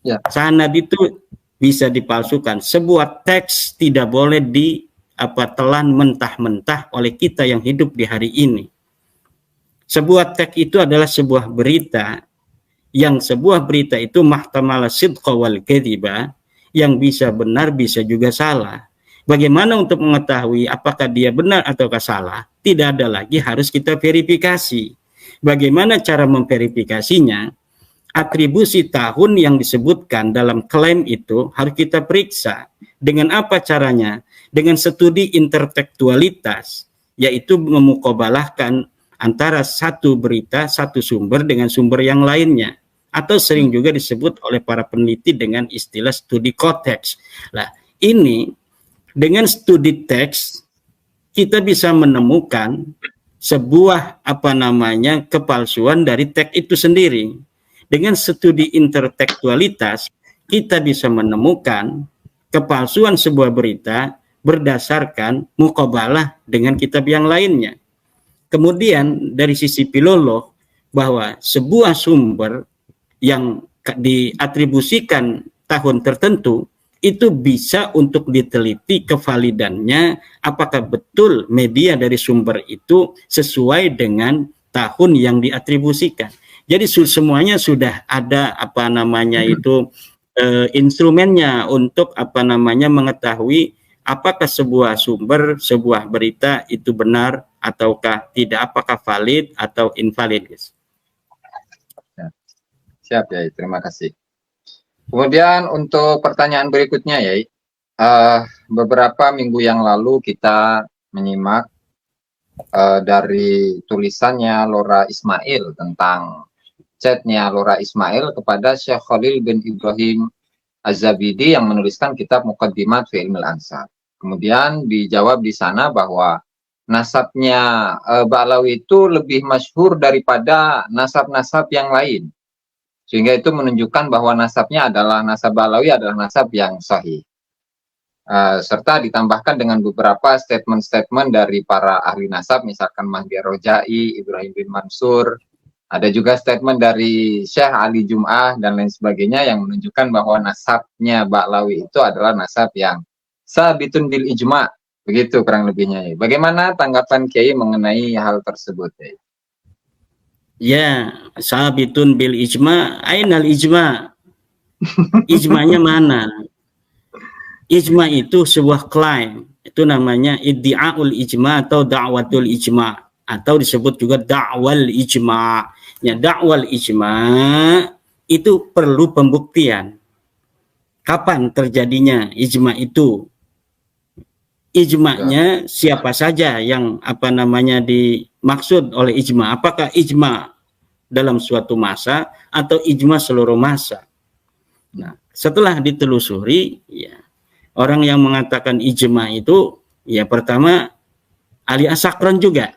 Ya. Sanad itu bisa dipalsukan. Sebuah teks tidak boleh telan mentah-mentah oleh kita yang hidup di hari ini. Sebuah teks itu adalah sebuah berita, yang sebuah berita itu mahtamala sidqa wal kadhiba, yang bisa benar bisa juga salah. Bagaimana untuk mengetahui apakah dia benar ataukah salah? Tidak ada lagi, harus kita verifikasi. Bagaimana cara memverifikasinya? Atribusi tahun yang disebutkan dalam klaim itu harus kita periksa. Dengan apa caranya? Dengan studi intertekstualitas, yaitu memukobalahkan antara satu berita, satu sumber dengan sumber yang lainnya. Atau sering juga disebut oleh para peneliti dengan istilah studi konteks. Nah, ini dengan studi teks kita bisa menemukan sebuah kepalsuan dari teks itu sendiri. Dengan studi intertekstualitas kita bisa menemukan kepalsuan sebuah berita berdasarkan muqabalah dengan kitab yang lainnya. Kemudian dari sisi filolog, bahwa sebuah sumber yang diatribusikan tahun tertentu itu bisa untuk diteliti kevalidannya, apakah betul media dari sumber itu sesuai dengan tahun yang diatribusikan. Jadi semuanya sudah ada instrumennya untuk mengetahui apakah sebuah sumber, sebuah berita itu benar ataukah tidak, apakah valid atau invalid, guys. Siap ya, terima kasih. Kemudian untuk pertanyaan berikutnya ya, beberapa minggu yang lalu kita menyimak dari tulisannya Lora Ismail tentang chatnya Lora Ismail kepada Syekh Khalil bin Ibrahim Az-Zabidi yang menuliskan kitab Muqaddimat fi Ilmil Ansab. Kemudian dijawab di sana bahwa nasabnya Ba'alawi itu lebih masyhur daripada nasab-nasab yang lain. Sehingga itu menunjukkan bahwa nasabnya adalah nasab Ba'alawi adalah nasab yang sahih. Serta ditambahkan dengan beberapa statement-statement dari para ahli nasab, misalkan Mahdi Rojai, Ibrahim bin Mansur, ada juga statement dari Syekh Ali Jum'ah dan lain sebagainya yang menunjukkan bahwa nasabnya Ba'alawi itu adalah nasab yang sabitun bil ijma'. Begitu kurang lebihnya. Bagaimana tanggapan Kiai mengenai hal tersebut? Ya, sabitun bil ijma, ainal ijma. Ijma'nya mana? Ijma itu sebuah klaim. Itu namanya iddi'aul ijma atau da'watul ijma, atau disebut juga da'wal ijma. Ya, da'wal ijma itu perlu pembuktian. Kapan terjadinya ijma itu? Ijma'nya siapa saja yang dimaksud oleh ijma? Apakah ijma dalam suatu masa atau ijma seluruh masa? Nah, setelah ditelusuri, ya, orang yang mengatakan ijma itu, ya pertama Ali As-Sakran juga.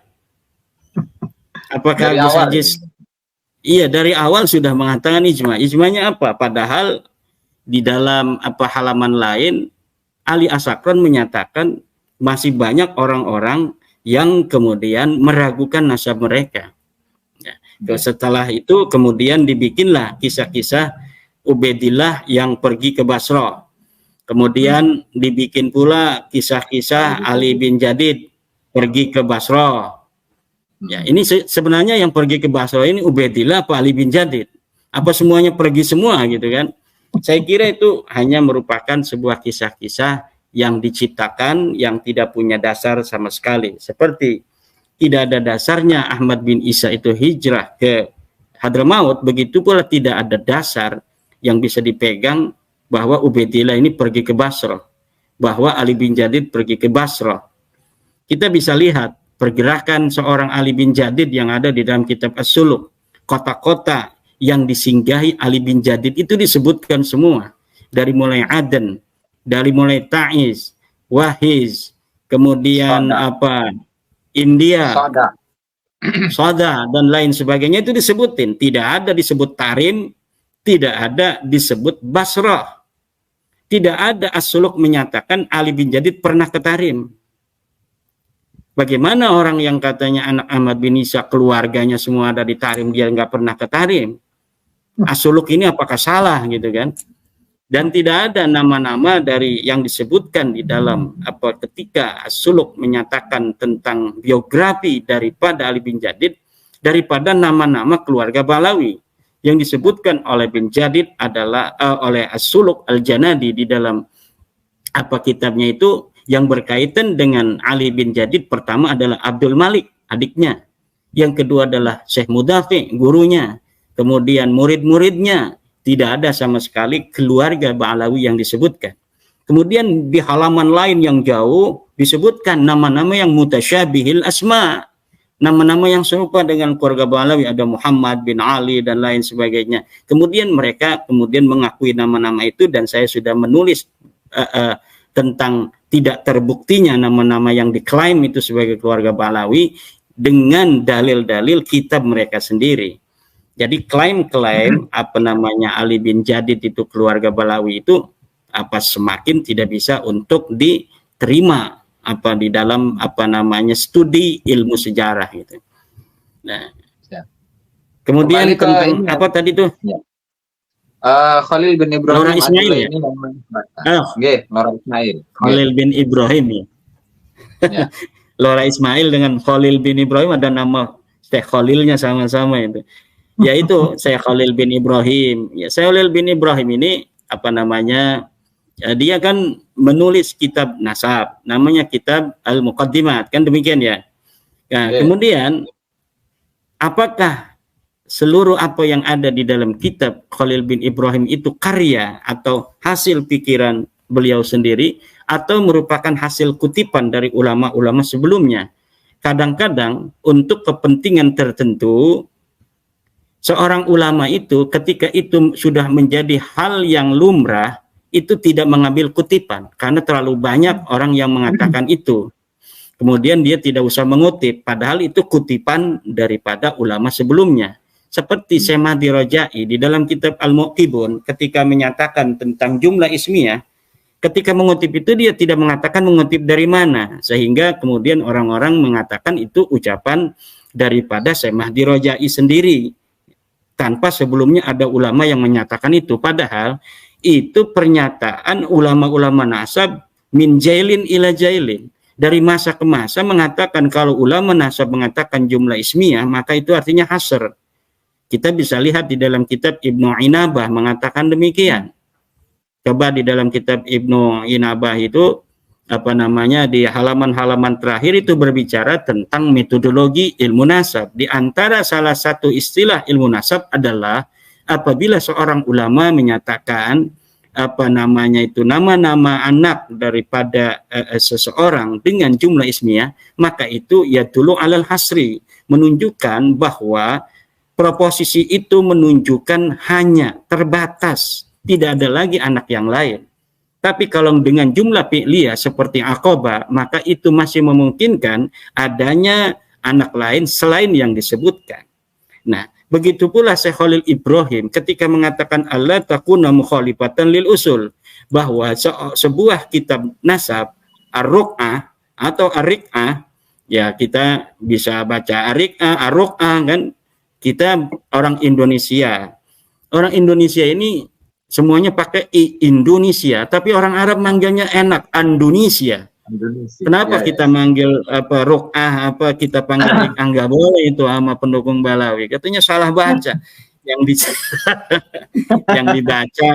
Apakah Gus Ajis? Iya, dari awal sudah mengatakan ijma. Ijmanya apa? Padahal di dalam halaman lain Ali As-Sakran menyatakan masih banyak orang-orang yang kemudian meragukan nasab mereka. Ya, setelah itu kemudian dibikinlah kisah-kisah Ubaidillah yang pergi ke Basra. Kemudian dibikin pula kisah-kisah Ali bin Jadid pergi ke Basra. Ya, ini sebenarnya yang pergi ke Basra ini Ubaidillah apa Ali bin Jadid? Apa semuanya pergi semua gitu kan? Saya kira itu hanya merupakan sebuah kisah-kisah yang diciptakan, yang tidak punya dasar sama sekali. Seperti tidak ada dasarnya Ahmad bin Isa itu hijrah ke Hadramaut, begitu pula tidak ada dasar yang bisa dipegang bahwa Ubaidillah ini pergi ke Basra, bahwa Ali bin Jadid pergi ke Basra. Kita bisa lihat pergerakan seorang Ali bin Jadid yang ada di dalam kitab As-Suluk. Kota-kota yang disinggahi Ali bin Jadid itu disebutkan semua, dari mulai Aden, dari mulai Ta'iz, Wahiz, kemudian India, Sada dan lain sebagainya itu disebutin. Tidak ada disebut Tarim, tidak ada disebut Basra. Tidak ada As-Suluk menyatakan Ali bin Jadid pernah ke Tarim. Bagaimana orang yang katanya anak Ahmad bin Isa keluarganya semua ada di Tarim, dia nggak pernah ke Tarim? As-Suluk ini apakah salah gitu kan? Dan tidak ada nama-nama dari yang disebutkan di dalam ketika As-Suluk menyatakan tentang biografi daripada Ali bin Jadid daripada nama-nama keluarga Ba'alawi. Yang disebutkan oleh bin Jadid adalah oleh As-Suluk Al-Janadi di dalam kitabnya itu yang berkaitan dengan Ali bin Jadid. Pertama adalah Abdul Malik, adiknya. Yang kedua adalah Syekh Mudafi, gurunya. Kemudian murid-muridnya. Tidak ada sama sekali keluarga Ba'alawi yang disebutkan. Kemudian di halaman lain yang jauh disebutkan nama-nama yang mutasyabihil asma. Nama-nama yang serupa dengan keluarga Ba'alawi, ada Muhammad bin Ali dan lain sebagainya. Kemudian mereka mengakui nama-nama itu, dan saya sudah menulis tentang tidak terbuktinya nama-nama yang diklaim itu sebagai keluarga Ba'alawi. dengan dalil-dalil kitab mereka sendiri. Jadi klaim-klaim Ali bin Jadid itu keluarga Balawi itu semakin tidak bisa untuk diterima di dalam studi ilmu sejarah gitu. Nah, kemudian tentang apa tadi tuh? Ya. Khalil bin Ibrahim Lora Ismail ya? ini Lora Ismail. Khalil bin Ibrahim ya. Ya. Lora Ismail dengan Khalil bin Ibrahim ada nama Syekh Khalilnya sama-sama itu. Yaitu Syekh Khalil bin Ibrahim. Ya, Syekh Khalil bin Ibrahim ini dia kan menulis kitab nasab, namanya kitab Al-Muqaddimat, kan demikian ya. Nah, kemudian apakah seluruh apa yang ada di dalam kitab Khalil bin Ibrahim itu karya atau hasil pikiran beliau sendiri atau merupakan hasil kutipan dari ulama-ulama sebelumnya? Kadang-kadang untuk kepentingan tertentu seorang ulama itu ketika itu sudah menjadi hal yang lumrah itu tidak mengambil kutipan karena terlalu banyak orang yang mengatakan itu. Kemudian dia tidak usah mengutip padahal itu kutipan daripada ulama sebelumnya. Seperti Syekh Mahdi Rajai di dalam kitab Al-Muqibun ketika menyatakan tentang jumlah ismiyah, ketika mengutip itu dia tidak mengatakan mengutip dari mana, sehingga kemudian orang-orang mengatakan itu ucapan daripada Syekh Mahdi Rajai sendiri tanpa sebelumnya ada ulama yang menyatakan itu, padahal itu pernyataan ulama-ulama nasab min jailin ila jailin, dari masa ke masa mengatakan kalau ulama nasab mengatakan jumlah ismiyah maka itu artinya hasr. Kita bisa lihat di dalam kitab Ibnu Inabah mengatakan demikian. Coba di dalam kitab Ibnu Inabah itu di halaman-halaman terakhir itu berbicara tentang metodologi ilmu nasab. Di antara salah satu istilah ilmu nasab adalah apabila seorang ulama menyatakan nama-nama anak daripada seseorang dengan jumlah ismiyah, maka itu yadullu alal hasri, menunjukkan bahwa proposisi itu menunjukkan hanya terbatas, tidak ada lagi anak yang lain. Tapi kalau dengan jumlah fi'liyah seperti aqaba, maka itu masih memungkinkan adanya anak lain selain yang disebutkan. Nah, begitu pula Syekh Khalil Ibrahim ketika mengatakan Allah takuna mukhalifatan lil usul, bahwa sebuah kitab nasab ar-ruq'ah atau ar-riq'ah, ya kita bisa baca ar-riq'ah, ar-ruq'ah kan. Kita orang Indonesia. Orang Indonesia ini semuanya pakai Indonesia, tapi orang Arab manggilnya enak, Indonesia. Kenapa kita manggil ruq'ah, kita panggil enggak boleh itu sama pendukung Balawi. Katanya salah baca. Yang dibaca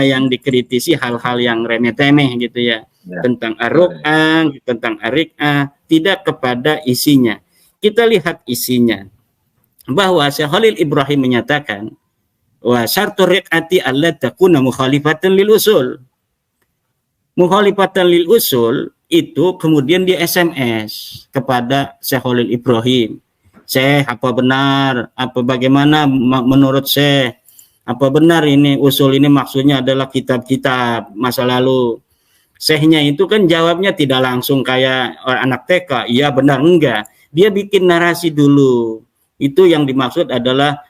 yang dikritisi hal-hal yang remeh-temeh gitu ya. Tentang ar-ruq'ah, tentang ar-riq'ah, tidak kepada isinya. Kita lihat isinya. Bahwa Syekh Khalil Ibrahim menyatakan wa syartur riq'ati alla takuna mukhalifatan lil usul. Mukhalifatan lil usul itu kemudian di SMS kepada Syekh Khalil Ibrahim. Syekh, apa benar? Bagaimana menurut Syekh? Apa benar ini usul ini maksudnya adalah kitab-kitab masa lalu? Syekhnya itu kan jawabnya tidak langsung kayak anak TK, iya benar enggak. Dia bikin narasi dulu. Itu yang dimaksud adalah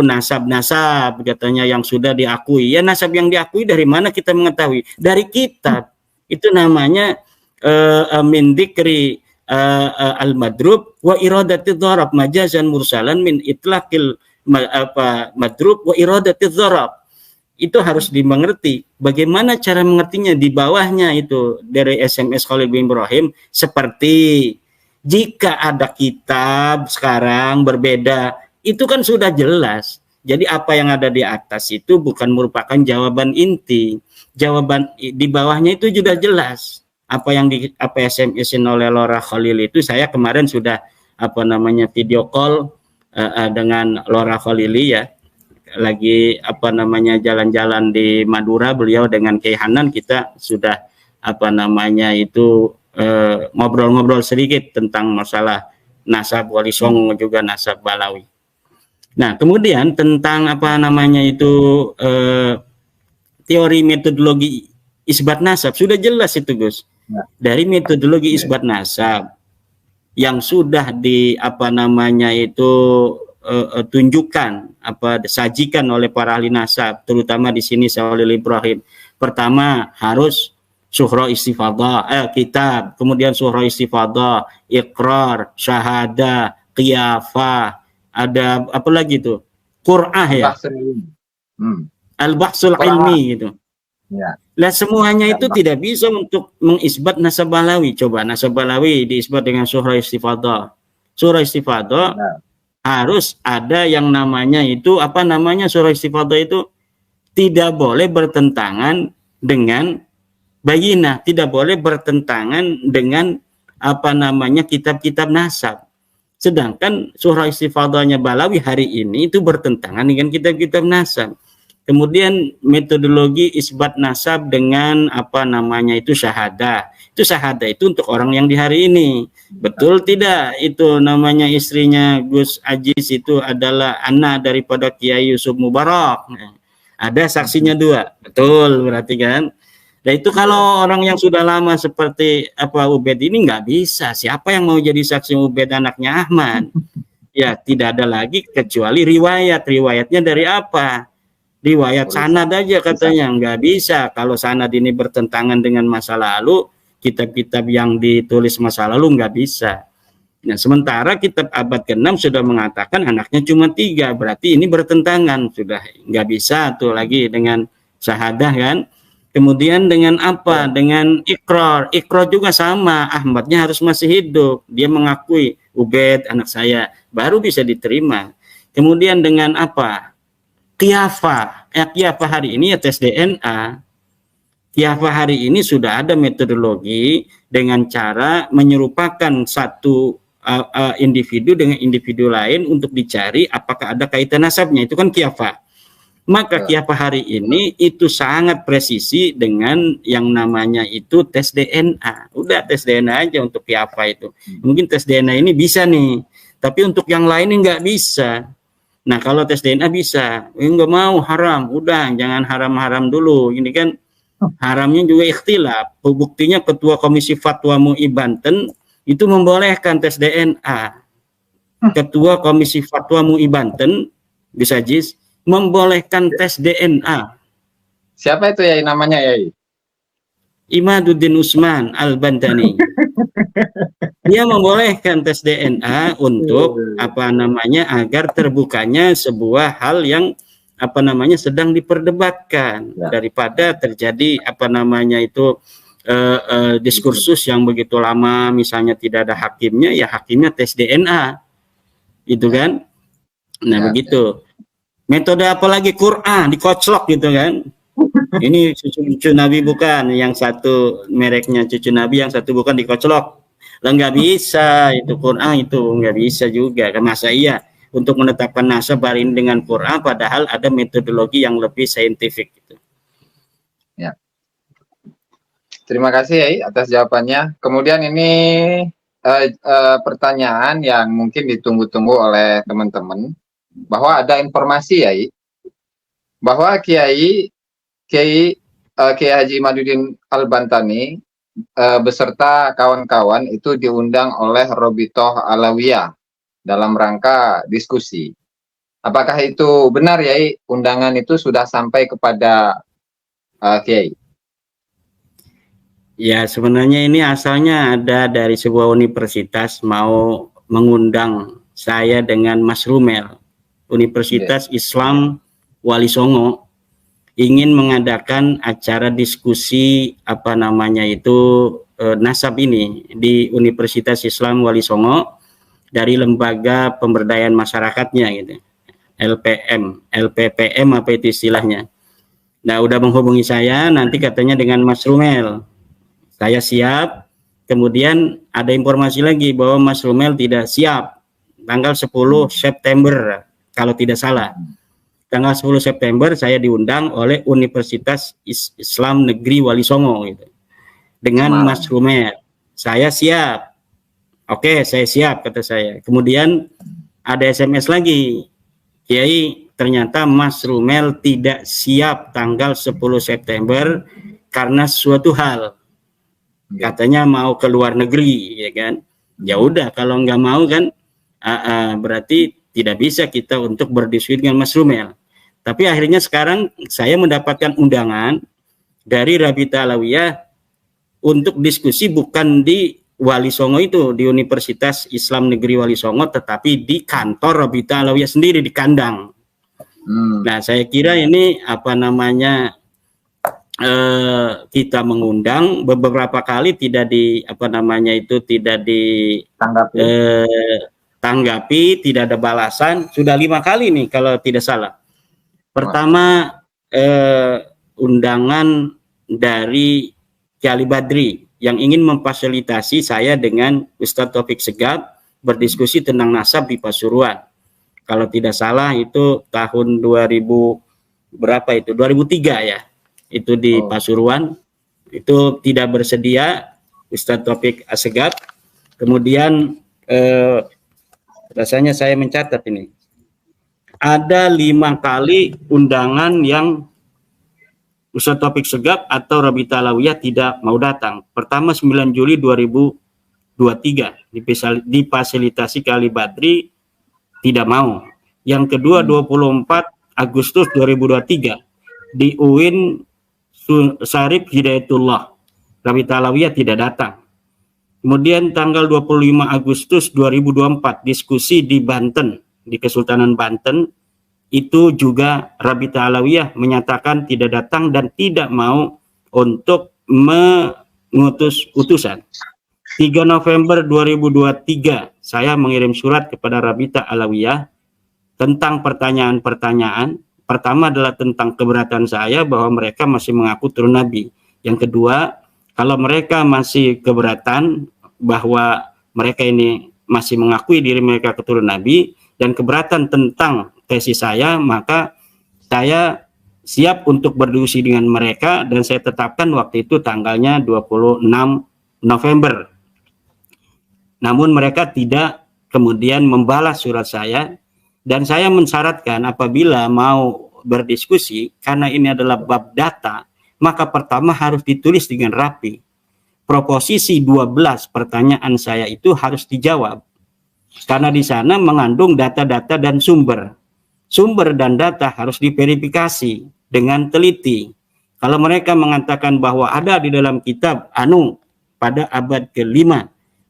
nasab-nasab katanya yang sudah diakui. Ya nasab yang diakui dari mana kita mengetahui? Dari kitab. Itu namanya min dzikri al-madrub wa iradati dzarab majazan mursalan min itlaqil madrub wa iradati dzarab. Itu harus dimengerti. Bagaimana cara mengertinya di bawahnya itu dari SMS Khalil bin Ibrahim seperti jika ada kitab sekarang berbeda, itu kan sudah jelas. Jadi apa yang ada di atas itu bukan merupakan jawaban inti. Jawaban di bawahnya itu sudah jelas. Apa yang SMS-in oleh Lora Khalil itu saya kemarin sudah video call dengan Lora Khalili ya. Lagi jalan-jalan di Madura, beliau dengan Kiai Hanan, kita sudah ngobrol-ngobrol sedikit tentang masalah nasab Wali Songo juga nasab Balawi. Nah, kemudian tentang teori metodologi isbat nasab sudah jelas itu Gus. Dari metodologi isbat nasab yang sudah tunjukkan sajikan oleh para ahli nasab, terutama di sini Khalil Ibrahim. Pertama harus surah istifadah, kitab, kemudian surah istifadah, iqrar, syahadah, qiyafah, ada apa lagi tuh? Qur'ah ya. Al-bahsul ilmi gitu. Ya. Lah semuanya itu tidak bisa untuk mengisbat nasab balawi. Coba nasab balawi diisbat dengan surah istifadah. Surah istifadah harus ada yang namanya itu surah istifadah itu tidak boleh bertentangan dengan bayinah, tidak boleh bertentangan dengan kitab-kitab nasab. Sedangkan surah istifadahnya balawi hari ini itu bertentangan dengan kitab-kitab nasab. Kemudian metodologi isbat nasab dengan syahadah. Itu syahadah itu untuk orang yang di hari ini. Betul tidak? Itu namanya istrinya Gus Ajis itu adalah anak daripada Kiai Yusuf Mubarak. Ada saksinya 2. Betul berarti kan? Nah itu kalau orang yang sudah lama seperti Ubed ini nggak bisa. Siapa yang mau jadi saksi Ubed anaknya Ahmad? Ya tidak ada lagi kecuali riwayat. Riwayatnya dari apa? Riwayat sanad aja katanya. Nggak bisa. Kalau sanad ini bertentangan dengan masa lalu, kitab-kitab yang ditulis masa lalu nggak bisa. Nah sementara kitab abad ke-6 sudah mengatakan anaknya cuma 3. Berarti ini bertentangan. Sudah nggak bisa tuh lagi dengan syahadah kan. Kemudian dengan apa? Dengan ikrar. Ikrar juga sama. Ahmadnya harus masih hidup. Dia mengakui Ubed anak saya. Baru bisa diterima. Kemudian dengan apa? Qiyafah. Qiyafah hari ini ya tes DNA. Qiyafah hari ini sudah ada metodologi dengan cara menyerupakan satu individu dengan individu lain untuk dicari apakah ada kaitan nasabnya. Itu kan qiyafah. Maka qiyafah hari ini itu sangat presisi dengan yang namanya itu tes DNA. Udah tes DNA aja untuk qiyafah itu. Mungkin tes DNA ini bisa nih, tapi untuk yang lain ini nggak bisa. Nah kalau tes DNA bisa, nggak mau haram. Udah jangan haram-haram dulu. Ini kan haramnya juga ikhtilaf. Buktinya Ketua Komisi Fatwa MUI Banten itu membolehkan tes DNA. Ketua Komisi Fatwa MUI Banten bisa jis membolehkan tes DNA. Siapa itu ya namanya ya? Imaduddin Usman Al-Bantani. Dia membolehkan tes DNA untuk agar terbukanya sebuah hal yang sedang diperdebatkan daripada terjadi diskursus yang begitu lama, misalnya tidak ada hakimnya, ya hakimnya tes DNA. Itu kan? Nah, begitu. Metode apa lagi? Qur'an dikoclok gitu kan. Ini cucu Nabi bukan, yang satu mereknya cucu Nabi, yang satu bukan, dikoclok. Lah nggak bisa itu Qur'an, itu nggak bisa juga. Masa iya untuk menetapkan nasab hari ini dengan Qur'an, padahal ada metodologi yang lebih saintifik gitu. Ya. Terima kasih Yai atas jawabannya. Kemudian ini pertanyaan yang mungkin ditunggu-tunggu oleh teman-teman, bahwa ada informasi Yai bahwa Kiai Haji Imaduddin Al-Bantani beserta kawan-kawan itu diundang oleh Robitoh Alawiyah dalam rangka diskusi. Apakah itu benar Yai? Undangan itu sudah sampai kepada Kiai? Ya sebenarnya ini asalnya ada dari sebuah universitas mau mengundang saya dengan Mas Rumel, Universitas Islam Wali Songo, ingin mengadakan acara diskusi nasab ini di Universitas Islam Wali Songo dari lembaga pemberdayaan masyarakatnya gitu. LPPM apa itu istilahnya. Nah, udah menghubungi saya, nanti katanya dengan Mas Rumel. Saya siap. Kemudian ada informasi lagi bahwa Mas Rumel tidak siap tanggal 10 September kalau tidak salah. Tanggal 10 September saya diundang oleh Universitas Islam Negeri Wali Songo gitu. Dengan Mas Rumel. Saya siap. Oke, saya siap kata saya. Kemudian ada SMS lagi. Kiai, ternyata Mas Rumel tidak siap tanggal 10 September karena suatu hal. Katanya mau ke luar negeri, ya kan? Ya udah, kalau nggak mau kan berarti tidak bisa kita untuk berdiskusi dengan Mas Rumel. Tapi akhirnya sekarang saya mendapatkan undangan dari Rabita Alawiyah untuk diskusi bukan di Wali Songo itu, di Universitas Islam Negeri Wali Songo, tetapi di kantor Rabita Alawiyah sendiri di kandang. Nah, saya kira ini apa namanya, kita mengundang beberapa kali tidak tidak ditanggapi, tidak ada balasan. Sudah 5 kali nih kalau tidak salah. Pertama undangan dari Kiai Badri yang ingin memfasilitasi saya dengan Ustadz Taufik Segaf berdiskusi tentang nasab di Pasuruan. Kalau tidak salah itu tahun 2003 ya. Itu di Pasuruan, itu tidak bersedia Ustadz Taufik Segaf. Kemudian rasanya saya mencatat ini ada 5 kali undangan yang Ustadz Taufik Segaf atau Rabita Alawiyah tidak mau datang. Pertama 9 Juli 2023 difasilitasi Kiai Badri tidak mau. Yang kedua 24 Agustus 2023 di UIN Syarif Hidayatullah, Rabita Alawiyah tidak datang. Kemudian tanggal 25 Agustus 2024 diskusi di Banten, di Kesultanan Banten, itu juga Rabita Alawiyah menyatakan tidak datang dan tidak mau untuk mengutus utusan. 3 November 2023 saya mengirim surat kepada Rabita Alawiyah tentang pertanyaan-pertanyaan. Pertama adalah tentang keberatan saya bahwa mereka masih mengaku turun Nabi. Yang kedua, kalau mereka masih keberatan bahwa mereka ini masih mengakui diri mereka keturunan Nabi dan keberatan tentang tesis saya, maka saya siap untuk berdiskusi dengan mereka dan saya tetapkan waktu itu tanggalnya 26 November. Namun mereka tidak kemudian membalas surat saya. Dan saya mensyaratkan apabila mau berdiskusi, karena ini adalah bab data, maka pertama harus ditulis dengan rapi. Proposisi 12 pertanyaan saya itu harus dijawab. Karena di sana mengandung data-data dan sumber. Sumber dan data harus diverifikasi dengan teliti. Kalau mereka mengatakan bahwa ada di dalam kitab pada abad ke-5,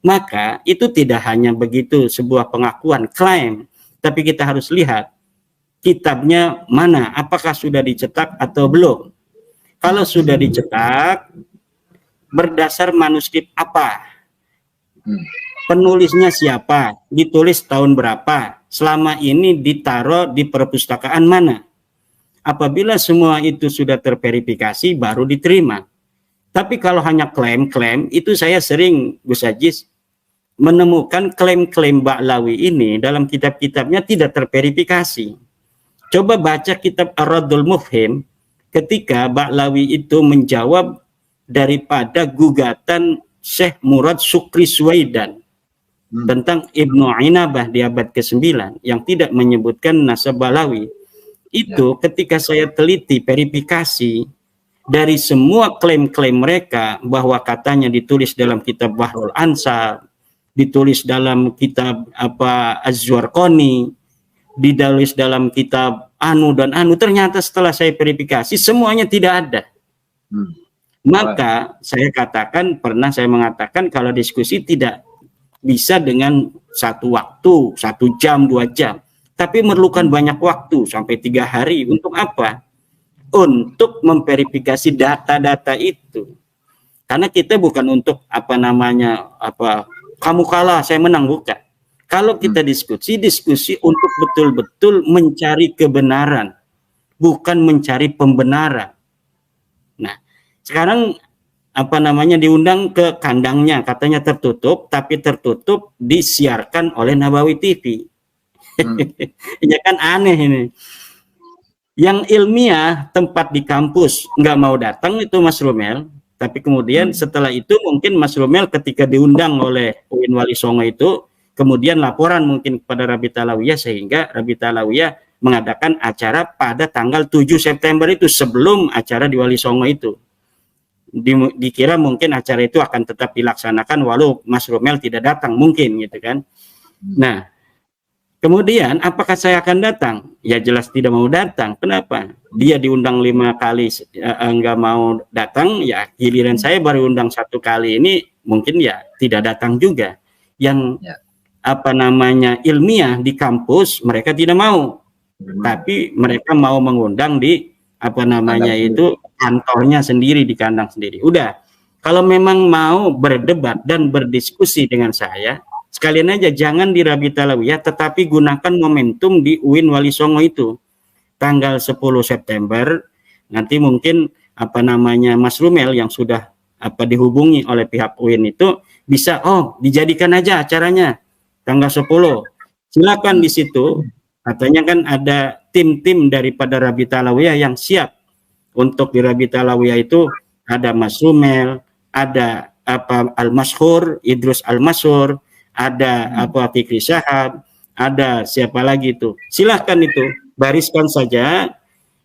maka itu tidak hanya begitu sebuah pengakuan, klaim, tapi kita harus lihat kitabnya mana, apakah sudah dicetak atau belum. Kalau sudah dicetak, berdasar manuskrip apa, penulisnya siapa, ditulis tahun berapa, selama ini ditaruh di perpustakaan mana. Apabila semua itu sudah terverifikasi, baru diterima. Tapi kalau hanya klaim-klaim, itu saya sering, Gus Ajis, menemukan klaim-klaim Ba'lawi ini dalam kitab-kitabnya tidak terverifikasi. Coba baca kitab Ar-Raddul Mufhim ketika Ba'lawi itu menjawab daripada gugatan Syekh Murad Sukri Suwaidan tentang Ibnu Inabah di abad ke-9 yang tidak menyebutkan nasab Ba'lawi. Itu ketika saya teliti verifikasi dari semua klaim-klaim mereka bahwa katanya ditulis dalam kitab Bahrul Ansar, ditulis dalam kitab Az-Zurqani, ditulis dalam kitab dan ternyata setelah saya verifikasi semuanya tidak ada. Maka saya mengatakan kalau diskusi tidak bisa dengan satu waktu, 1 jam, 2 jam, tapi memerlukan banyak waktu sampai 3 hari. Untuk apa? Untuk memverifikasi data-data itu. Karena kita bukan untuk kamu kalah, saya menang, bukan. Kalau kita diskusi untuk betul-betul mencari kebenaran, bukan mencari pembenaran. Nah, sekarang diundang ke kandangnya, katanya tertutup, tapi tertutup disiarkan oleh Nabawi TV. Ya kan aneh ini. Yang ilmiah tempat di kampus nggak mau datang itu Mas Rumel. Tapi kemudian setelah itu mungkin Mas Rumel ketika diundang oleh UIN Wali Songo itu, kemudian laporan mungkin kepada Rabita Alawiyah sehingga Rabita Alawiyah mengadakan acara pada tanggal 7 September itu sebelum acara di Wali Songo itu. dikira mungkin acara itu akan tetap dilaksanakan walau Mas Romel tidak datang mungkin gitu kan. Nah, kemudian apakah saya akan datang? Ya jelas tidak mau datang. Kenapa? Dia diundang 5 kali enggak mau datang, ya giliran saya baru undang 1 kali ini mungkin ya tidak datang juga. Yang apa namanya ilmiah di kampus mereka tidak mau, tapi mereka mau mengundang di apa namanya itu kantornya sendiri, di kandang sendiri. Udah, kalau memang mau berdebat dan berdiskusi dengan saya, sekalian aja jangan di Rabita Alawiyah, tetapi gunakan momentum di UIN Wali Songo itu tanggal 10 September. Nanti mungkin apa namanya Mas Romel yang sudah apa dihubungi oleh pihak UIN itu bisa dijadikan aja acaranya tanggal 10. Silakan di situ. Katanya kan ada tim-tim daripada Rabita Alawiyah yang siap untuk di Rabita Alawiyah itu, ada Mas Romel, ada apa Al-Mashhur, Idrus Al-Mashhur, ada apa Fikri Syahab, ada siapa lagi itu. Silahkan itu, bariskan saja,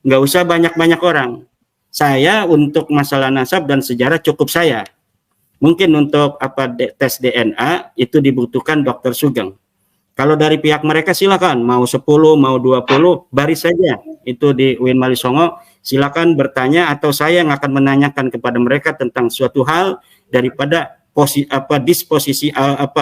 nggak usah banyak-banyak orang. Saya untuk masalah nasab dan sejarah cukup saya. Mungkin untuk apa tes DNA itu dibutuhkan Dokter Sugeng. Kalau dari pihak mereka silakan, mau 10, mau 20, baris saja itu di UIN Wali Songo. Silakan bertanya atau saya yang akan menanyakan kepada mereka tentang suatu hal daripada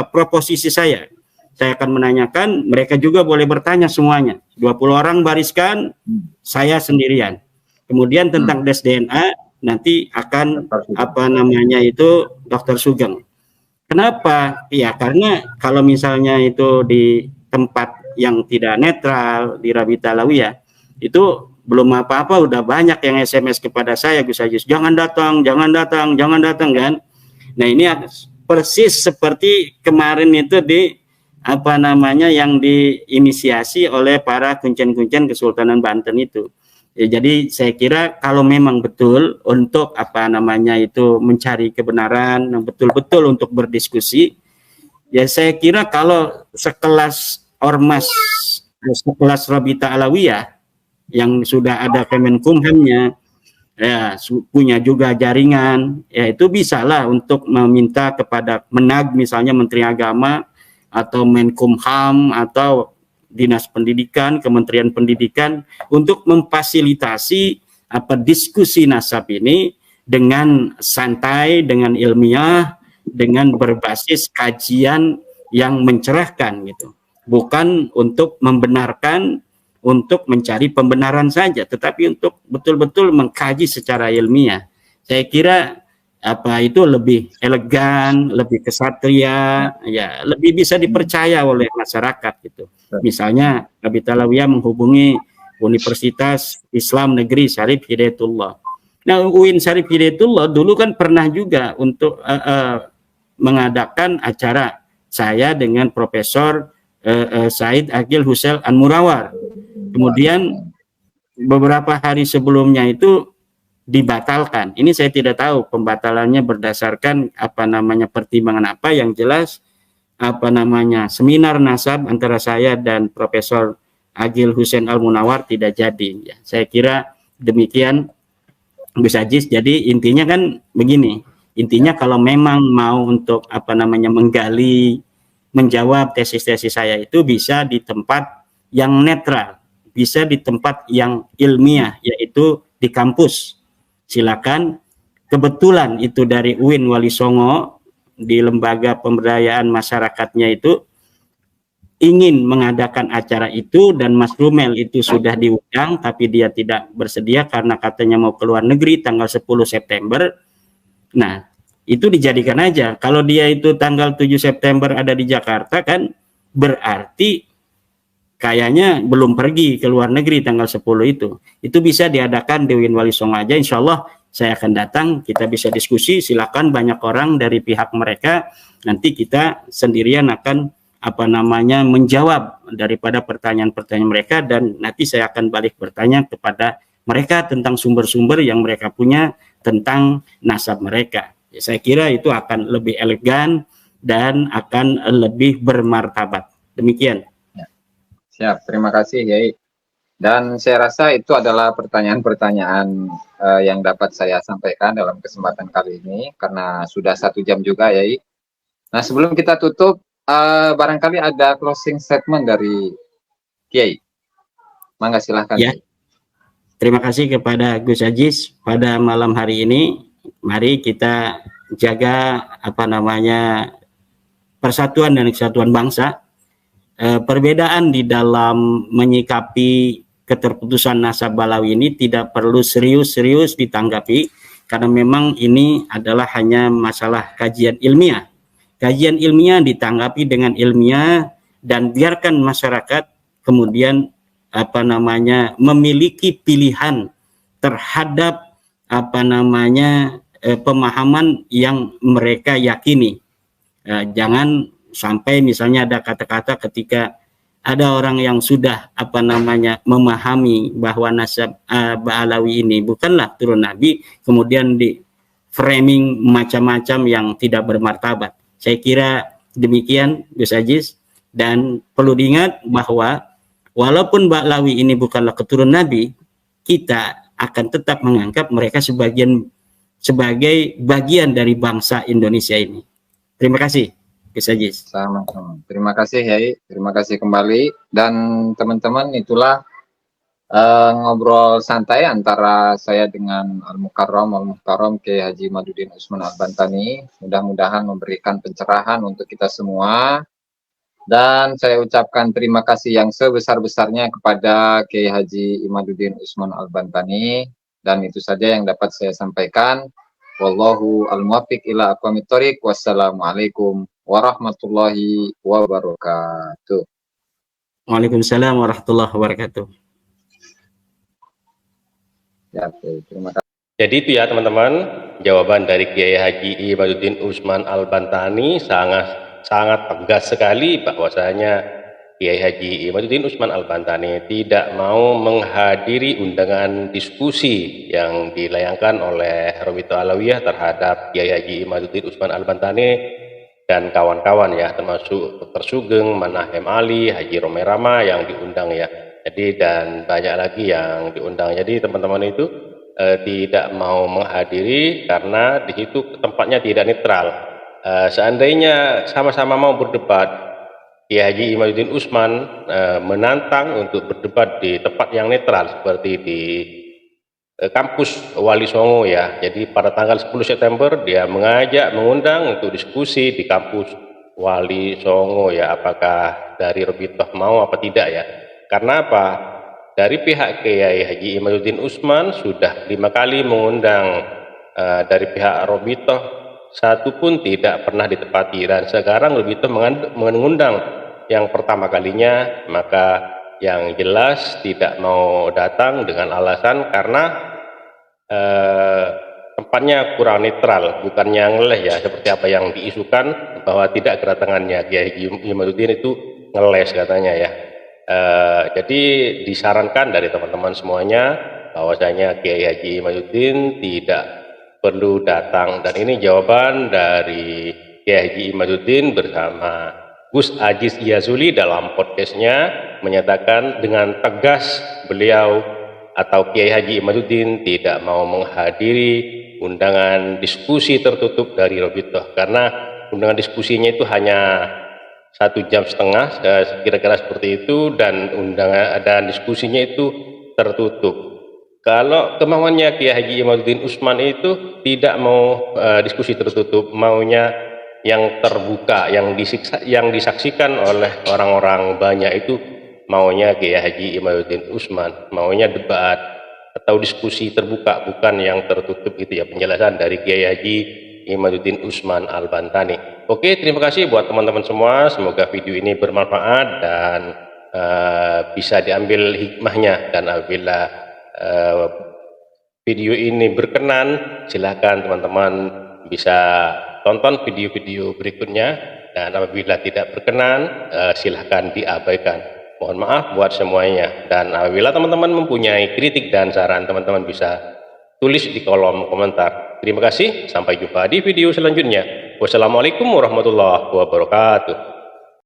proposisi saya. Saya akan menanyakan, mereka juga boleh bertanya semuanya. 20 orang bariskan, saya sendirian. Kemudian tentang tes DNA nanti akan apa namanya itu Dokter Sugeng. Kenapa? Ya karena kalau misalnya itu di tempat yang tidak netral di Rabita Alawiyah itu belum apa-apa udah banyak yang SMS kepada saya, Gus Ajis, jangan datang kan. Nah ini persis seperti kemarin itu di apa namanya yang diinisiasi oleh para kuncen-kuncen Kesultanan Banten itu. Ya, jadi saya kira kalau memang betul untuk apa namanya itu mencari kebenaran yang betul-betul untuk berdiskusi, ya saya kira kalau sekelas ormas, sekelas Rabita Alawiyah yang sudah ada Kemenkumhamnya, ya punya juga jaringan, ya itu bisalah untuk meminta kepada Menag misalnya Menteri Agama atau Menkumham atau Dinas Pendidikan, Kementerian Pendidikan untuk memfasilitasi apa diskusi nasab ini dengan santai, dengan ilmiah, dengan berbasis kajian yang mencerahkan gitu. Bukan untuk membenarkan, untuk mencari pembenaran saja, tetapi untuk betul-betul mengkaji secara ilmiah. Saya kira apa itu lebih elegan, lebih kesatria, ya lebih bisa dipercaya oleh masyarakat gitu. Misalnya Rabita Alawiyah menghubungi Universitas Islam Negeri Syarif Hidayatullah. Nah, UIN Syarif Hidayatullah dulu kan pernah juga untuk mengadakan acara saya dengan Profesor Said Agil Hussein An-Murawar. Kemudian beberapa hari sebelumnya itu dibatalkan. Ini saya tidak tahu pembatalannya berdasarkan apa namanya pertimbangan apa, yang jelas apa namanya seminar nasab antara saya dan Profesor Agil Hussein Al-Munawar tidak jadi. Ya, saya kira demikian Gus Ajis. Jadi intinya kan begini. Intinya kalau memang mau untuk apa namanya menggali, menjawab tesis-tesis saya itu bisa di tempat yang netral, bisa di tempat yang ilmiah, yaitu di kampus. Silakan. Kebetulan itu dari UIN Wali Songo di lembaga pemberdayaan masyarakatnya itu ingin mengadakan acara itu, dan Mas Romel itu sudah diundang tapi dia tidak bersedia karena katanya mau keluar negeri tanggal 10 September. Nah, itu dijadikan aja. Kalau dia itu tanggal 7 September ada di Jakarta kan berarti kayaknya belum pergi ke luar negeri tanggal 10 itu. Itu bisa diadakan di UIN Wali Songo aja. Insya Allah saya akan datang, kita bisa diskusi. Silakan banyak orang dari pihak mereka. Nanti kita sendirian akan apa namanya menjawab daripada pertanyaan-pertanyaan mereka, dan nanti saya akan balik bertanya kepada mereka tentang sumber-sumber yang mereka punya tentang nasab mereka. Ya, saya kira itu akan lebih elegan dan akan lebih bermartabat. Demikian. Siap, terima kasih Yai. Dan saya rasa itu adalah pertanyaan-pertanyaan yang dapat saya sampaikan dalam kesempatan kali ini, karena sudah 1 jam juga ya. Nah, sebelum kita tutup, barangkali ada closing statement dari Kiai. Mangga silahkan. Ya. Terima kasih kepada Gus Aziz pada malam hari ini. Mari kita jaga persatuan dan kesatuan bangsa. Perbedaan di dalam menyikapi keterputusan nasab Balawi ini tidak perlu serius-serius ditanggapi, karena memang ini adalah hanya masalah kajian ilmiah. Kajian ilmiah ditanggapi dengan ilmiah dan biarkan masyarakat kemudian memiliki pilihan terhadap pemahaman yang mereka yakini. Jangan sampai misalnya ada kata-kata ketika ada orang yang sudah memahami bahwa nasab Ba'alawi ini bukanlah turun Nabi, kemudian di framing macam-macam yang tidak bermartabat. Saya kira demikian Gus Aziz, dan perlu diingat bahwa walaupun Ba'alawi ini bukanlah keturunan Nabi, kita akan tetap menganggap mereka sebagai bagian dari bangsa Indonesia ini. Terima kasih, Gus Aziz. Sama-sama. Terima kasih, Yai. Terima kasih kembali. Dan teman-teman, itulah ngobrol santai antara saya dengan Al-Mukarram Kiai Haji Imaduddin Usman Al-Bantani. Mudah-mudahan memberikan pencerahan untuk kita semua. Dan saya ucapkan terima kasih yang sebesar-besarnya kepada Kiai Haji Imaduddin Usman Al-Bantani. Dan itu saja yang dapat saya sampaikan. Wallahu al-muwaffiq ila aqwamit thoriq. Wassalamualaikum warahmatullahi wabarakatuh. Waalaikumsalam warahmatullahi wabarakatuh. Ya, terima kasih. Jadi itu ya teman-teman, jawaban dari Kiai Haji Imaduddin Usman Al-Bantani sangat tegas sekali bahwasanya Kiai Haji Imaduddin Usman Al-Bantani tidak mau menghadiri undangan diskusi yang dilayangkan oleh Rabithah Alawiyah terhadap Kiai Haji Imaduddin Usman Al-Bantani dan kawan-kawan ya, termasuk Dr. Sugeng, Manahem Ali, Haji Romerama yang diundang ya. Jadi dan banyak lagi yang diundang. Jadi teman-teman itu tidak mau menghadiri karena di situ tempatnya tidak netral. Seandainya sama-sama mau berdebat, Kiai Haji Imaduddin Usman menantang untuk berdebat di tempat yang netral seperti di kampus Wali Songo ya. Jadi pada tanggal 10 September dia mengundang untuk diskusi di kampus Wali Songo ya. Apakah dari Rabithah mau apa tidak ya? Karena apa? Dari pihak Kiai Haji Imaduddin Usman sudah 5 kali mengundang, dari pihak Rabithah satu pun tidak pernah ditepati, dan sekarang Rabithah mengundang yang pertama kalinya, maka yang jelas tidak mau datang dengan alasan karena tempatnya kurang netral, bukannya ngeles ya seperti apa yang diisukan bahwa tidak kedatangannya Kiai Haji Imaduddin itu ngeles katanya ya. Jadi disarankan dari teman-teman semuanya bahwasanya Kiai Haji Imaduddin tidak perlu datang, dan ini jawaban dari Kiai Haji Imaduddin bersama Gus Aziz Yazuli dalam podcastnya menyatakan dengan tegas beliau atau Kiai Haji Imaduddin tidak mau menghadiri undangan diskusi tertutup dari Rabithah, karena undangan diskusinya itu hanya 1,5 jam kira-kira seperti itu, dan undangan dan diskusinya itu tertutup. Kalau kemauannya Kiai Haji Imaduddin Usman itu tidak mau diskusi tertutup, maunya yang terbuka, yang disaksikan oleh orang-orang banyak, itu maunya Kiai Haji Imaduddin Usman, maunya debat atau diskusi terbuka, bukan yang tertutup gitu ya, penjelasan dari Kiai Haji Imaduddin Usman Al-Bantani. Oke, terima kasih buat teman-teman semua. Semoga video ini bermanfaat dan bisa diambil hikmahnya. Dan apabila video ini berkenan, silakan teman-teman bisa tonton video-video berikutnya. Dan apabila tidak berkenan, silakan diabaikan. Mohon maaf buat semuanya. Dan apabila teman-teman mempunyai kritik dan saran, teman-teman bisa tulis di kolom komentar. Terima kasih, sampai jumpa di video selanjutnya. Wassalamualaikum warahmatullahi wabarakatuh.